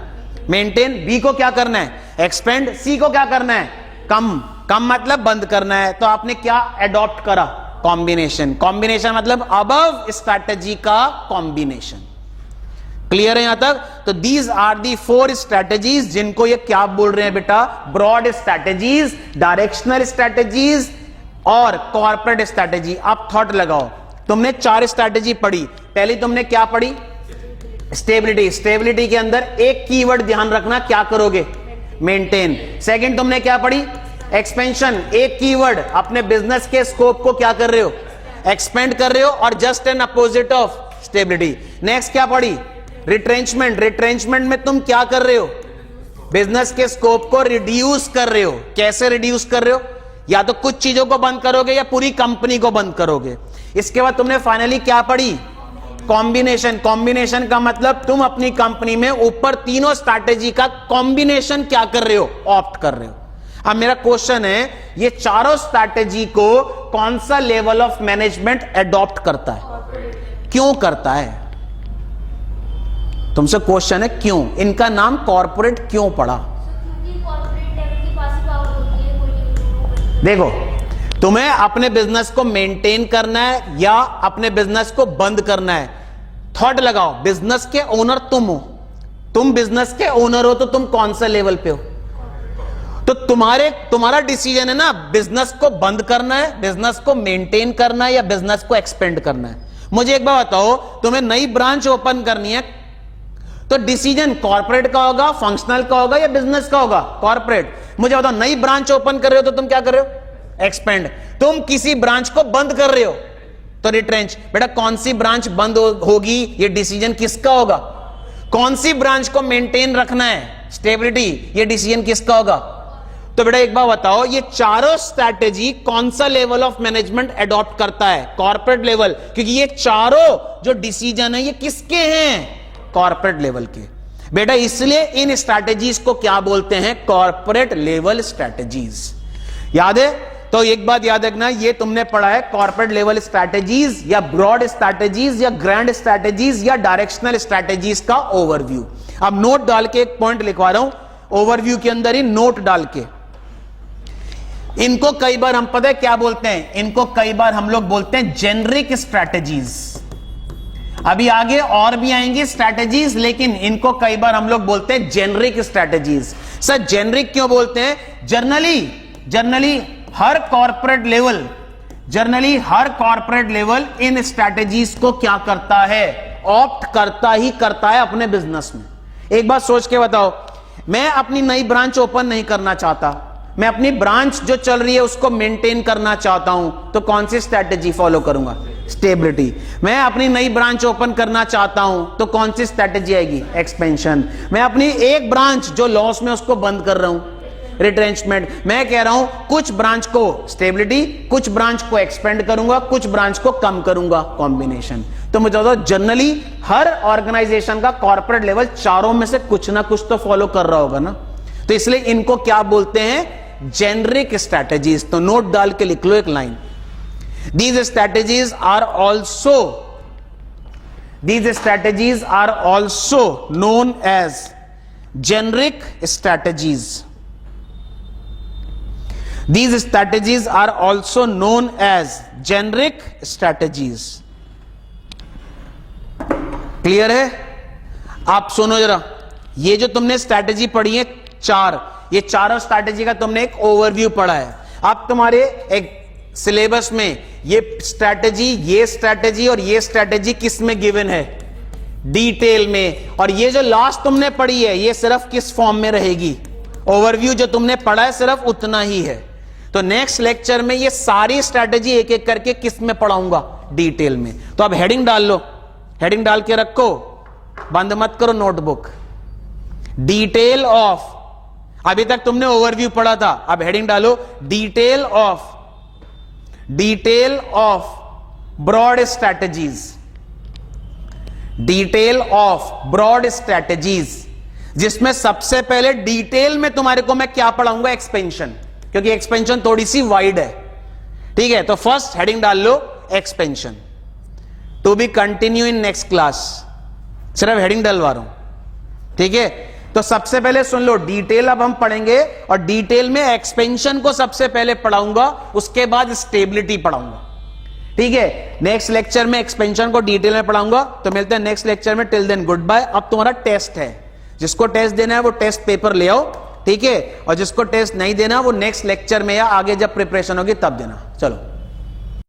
मेंटेन। बी को क्या करना है? एक्सपेंड। सी को क्या करना है? कम। कम मतलब बंद करना है। तो आपने क्या अडॉप्ट करा? कॉम्बिनेशन। कॉम्बिनेशन मतलब अबव स्ट्रैटेजी का कॉम्बिनेशन। क्लियर है यहां तक? तो दीज आर दी 4 स्ट्रैटेजीज, जिनको ये क्या बोल रहे हैं बेटा? ब्रॉड स्ट्रैटेजीज, डायरेक्शनल स्ट्रैटेजीज और कॉर्पोरेट स्ट्रैटेजी। आप थॉट लगाओ, तुमने 4 स्ट्रैटेजी पढ़ी। पहली तुमने क्या पढ़ी? स्टेबिलिटी। स्टेबिलिटी के अंदर एक कीवर्ड ध्यान रखना, क्या करोगे? मेंटेन। सेकंड तुमने क्या पढ़ी? एक्सपेंशन एक कीवर्ड, अपने बिजनेस के स्कोप को क्या कर रहे हो, एक्सपेंड कर रहे हो, और just an opposite of stability. Next क्या पढ़ी, रिट्रेंचमेंट। रिट्रेंचमेंट में तुम क्या कर रहे हो, बिजनेस के स्कोप को रिड्यूस कर रहे हो। कैसे रिड्यूस कर रहे हो, या तो कुछ चीजों को बंद करोगे या पूरी कंपनी को बंद करोगे। इसके बाद तुमने फाइनली क्या पढ़ी, कॉम्बिनेशन। कॉम्बिनेशन का मतलब तुम अपनी कंपनी में ऊपर तीनों स्ट्रैटेजी का कॉम्बिनेशन क्या कर रहे हो, ऑप्ट कर रहे हो। अब मेरा क्वेश्चन है, ये चारों स्ट्रैटेजी को कौन सा लेवल ऑफ मैनेजमेंट एडॉप्ट करता है, क्यों करता है? तुमसे क्वेश्चन है क्यों, इनका नाम कॉर्पोरेट क्यों पड़ा? देखो, तुम्हें अपने बिजनेस को मेंटेन करना है या अपने बिजनेस को बंद करना है। थॉट लगाओ, बिजनेस के ओनर तुम हो, तुम बिजनेस के ओनर हो तो तुम कौन सा लेवल पे हो? तो तुम्हारा डिसीजन है ना, बिजनेस को बंद करना है, बिजनेस को मेंटेन करना है या बिजनेस को एक्सपेंड करना है। मुझे एक बात बताओ, तुम्हें नई ब्रांच ओपन करनी है तो डिसीजन कॉर्पोरेट का होगा, फंक्शनल का होगा या बिजनेस का होगा, कॉर्पोरेट। मुझे बताओ, नई ब्रांच ओपन कर रहे हो तो तुम क्या कर रहे हो, एक्सपेंड। तुम किसी ब्रांच को बंद कर रहे हो तो रिट्रेंच। बेटा कौन सी ब्रांच बंद होगी, ये डिसीजन किसका होगा? कौन सी ब्रांच को मेंटेन रखना है, स्टेबिलिटी, ये डिसीजन किसका होगा? तो बेटा एक बार बताओ, ये चारों स्ट्रैटेजी कौन सा लेवल ऑफ मैनेजमेंट एडॉप्ट करता है, कॉर्पोरेट लेवल। क्योंकि ये चारों जो डिसीजन है ये किसके हैं, कॉर्पोरेट लेवल के। बेटा इसलिए इन स्ट्रैटेजीज को क्या बोलते हैं, कॉर्पोरेट लेवल स्ट्रैटेजीज। याद है? तो एक बात याद रखना, ये तुमने पढ़ा है कॉर्पोरेट लेवल स्ट्रैटेजीज या ब्रॉड स्ट्रैटेजीज या ग्रैंड स्ट्रैटेजीज या डायरेक्शनल स्ट्रैटेजीज का ओवरव्यू। अब नोट डाल के एक पॉइंट लिखवा रहा हूं, ओवरव्यू के अंदर ही नोट डाल के। इनको कई बार हम पता है क्या बोलते हैं, इनको कई बार हम लोग बोलते हैं जेनरिक स्ट्रैटेजीज। अभी आगे और भी आएंगी स्ट्रैटेजीज, लेकिन इनको कई बार हम लोग बोलते हैं जेनरिक स्ट्रैटेजीज। सर जेनरिक क्यों बोलते हैं? Generally her corporate level in strategies को क्या करता है, ऑप्ट करता ही करता है अपने बिजनेस में। एक बात सोच के बताओ, मैं अपनी नई ब्रांच ओपन नहीं करना चाहता, मैं अपनी ब्रांच जो चल रही है उसको मेंटेन करना चाहता हूं, तो कौन सी स्ट्रैटेजी फॉलो करूंगा, स्टेबिलिटी। मैं अपनी नई ब्रांच ओपन करना चाहता हूं तो कौन सी स्ट्रैटेजी आएगी, एक्सपेंशन। मैं अपनी एक ब्रांच जो लॉस में उसको बंद कर रहा हूं, रिट्रेंचमेंट। मैं कह रहा हूं कुछ ब्रांच को स्टेबिलिटी, कुछ ब्रांच को एक्सपेंड करूंगा, कुछ ब्रांच को कम करूंगा, कॉम्बिनेशन। तो मुझे बताओ, जनरली हर ऑर्गेनाइजेशन का कॉर्पोरेट लेवल चारों में से कुछ ना कुछ तो फॉलो कर रहा होगा ना। तो इसलिए इनको क्या बोलते हैं, जेनरिक स्ट्रैटेजीज। तो नोट डाल के लिख लो एक line, these strategies are also known as generic strategies. These strategies are also known as generic strategies. Clear है? आप सुनो जरा, ये जो तुमने स्ट्रैटेजी पढ़ी है चार, ये चारों स्ट्रैटेजी का तुमने एक ओवरव्यू पढ़ा है। अब तुम्हारे एक सिलेबस में ये स्ट्रैटेजी और ये स्ट्रैटेजी किस में गिवन है, डिटेल में। और ये जो लास्ट तुमने पढ़ी है ये सिर्फ किस फॉर्म में रहेगी, ओवरव्यू जो तुमने पढ़ा है सिर्फ उतना ही है। तो नेक्स्ट लेक्चर में ये सारी स्ट्रैटेजी एक एक करके किस में पढ़ाऊंगा, डिटेल में। तो अब हेडिंग डाल लो, हेडिंग डाल के रखो, बंद मत करो नोटबुक। डिटेल ऑफ, अभी तक तुमने ओवरव्यू पढ़ा था, अब हेडिंग डालो, detail of broad strategies. Detail of broad strategies, जिसमें सबसे पहले डिटेल में तुम्हारे को मैं क्या पढ़ाऊंगा, एक्सपेंशन, क्योंकि एक्सपेंशन थोड़ी सी वाइड है। ठीक है, तो फर्स्ट हेडिंग डाल लो, expansion, to be continue in next class. सिर्फ हेडिंग डलवा रहा हूं, ठीक है। तो सबसे पहले सुन लो, डिटेल अब हम पढ़ेंगे और डिटेल में एक्सपेंशन को सबसे पहले पढ़ाऊंगा, उसके बाद स्टेबिलिटी पढ़ाऊंगा। ठीक है, नेक्स्ट लेक्चर में एक्सपेंशन को डिटेल में पढ़ाऊंगा। तो मिलते हैं नेक्स्ट लेक्चर में, टिल देन गुड बाय। अब तुम्हारा टेस्ट है, जिसको टेस्ट देना है वो टेस्ट पेपर ले आओ, ठीक है, और जिसको टेस्ट नहीं देना वो नेक्स्ट लेक्चर में या आगे जब प्रिपरेशन होगी तब देना। चलो।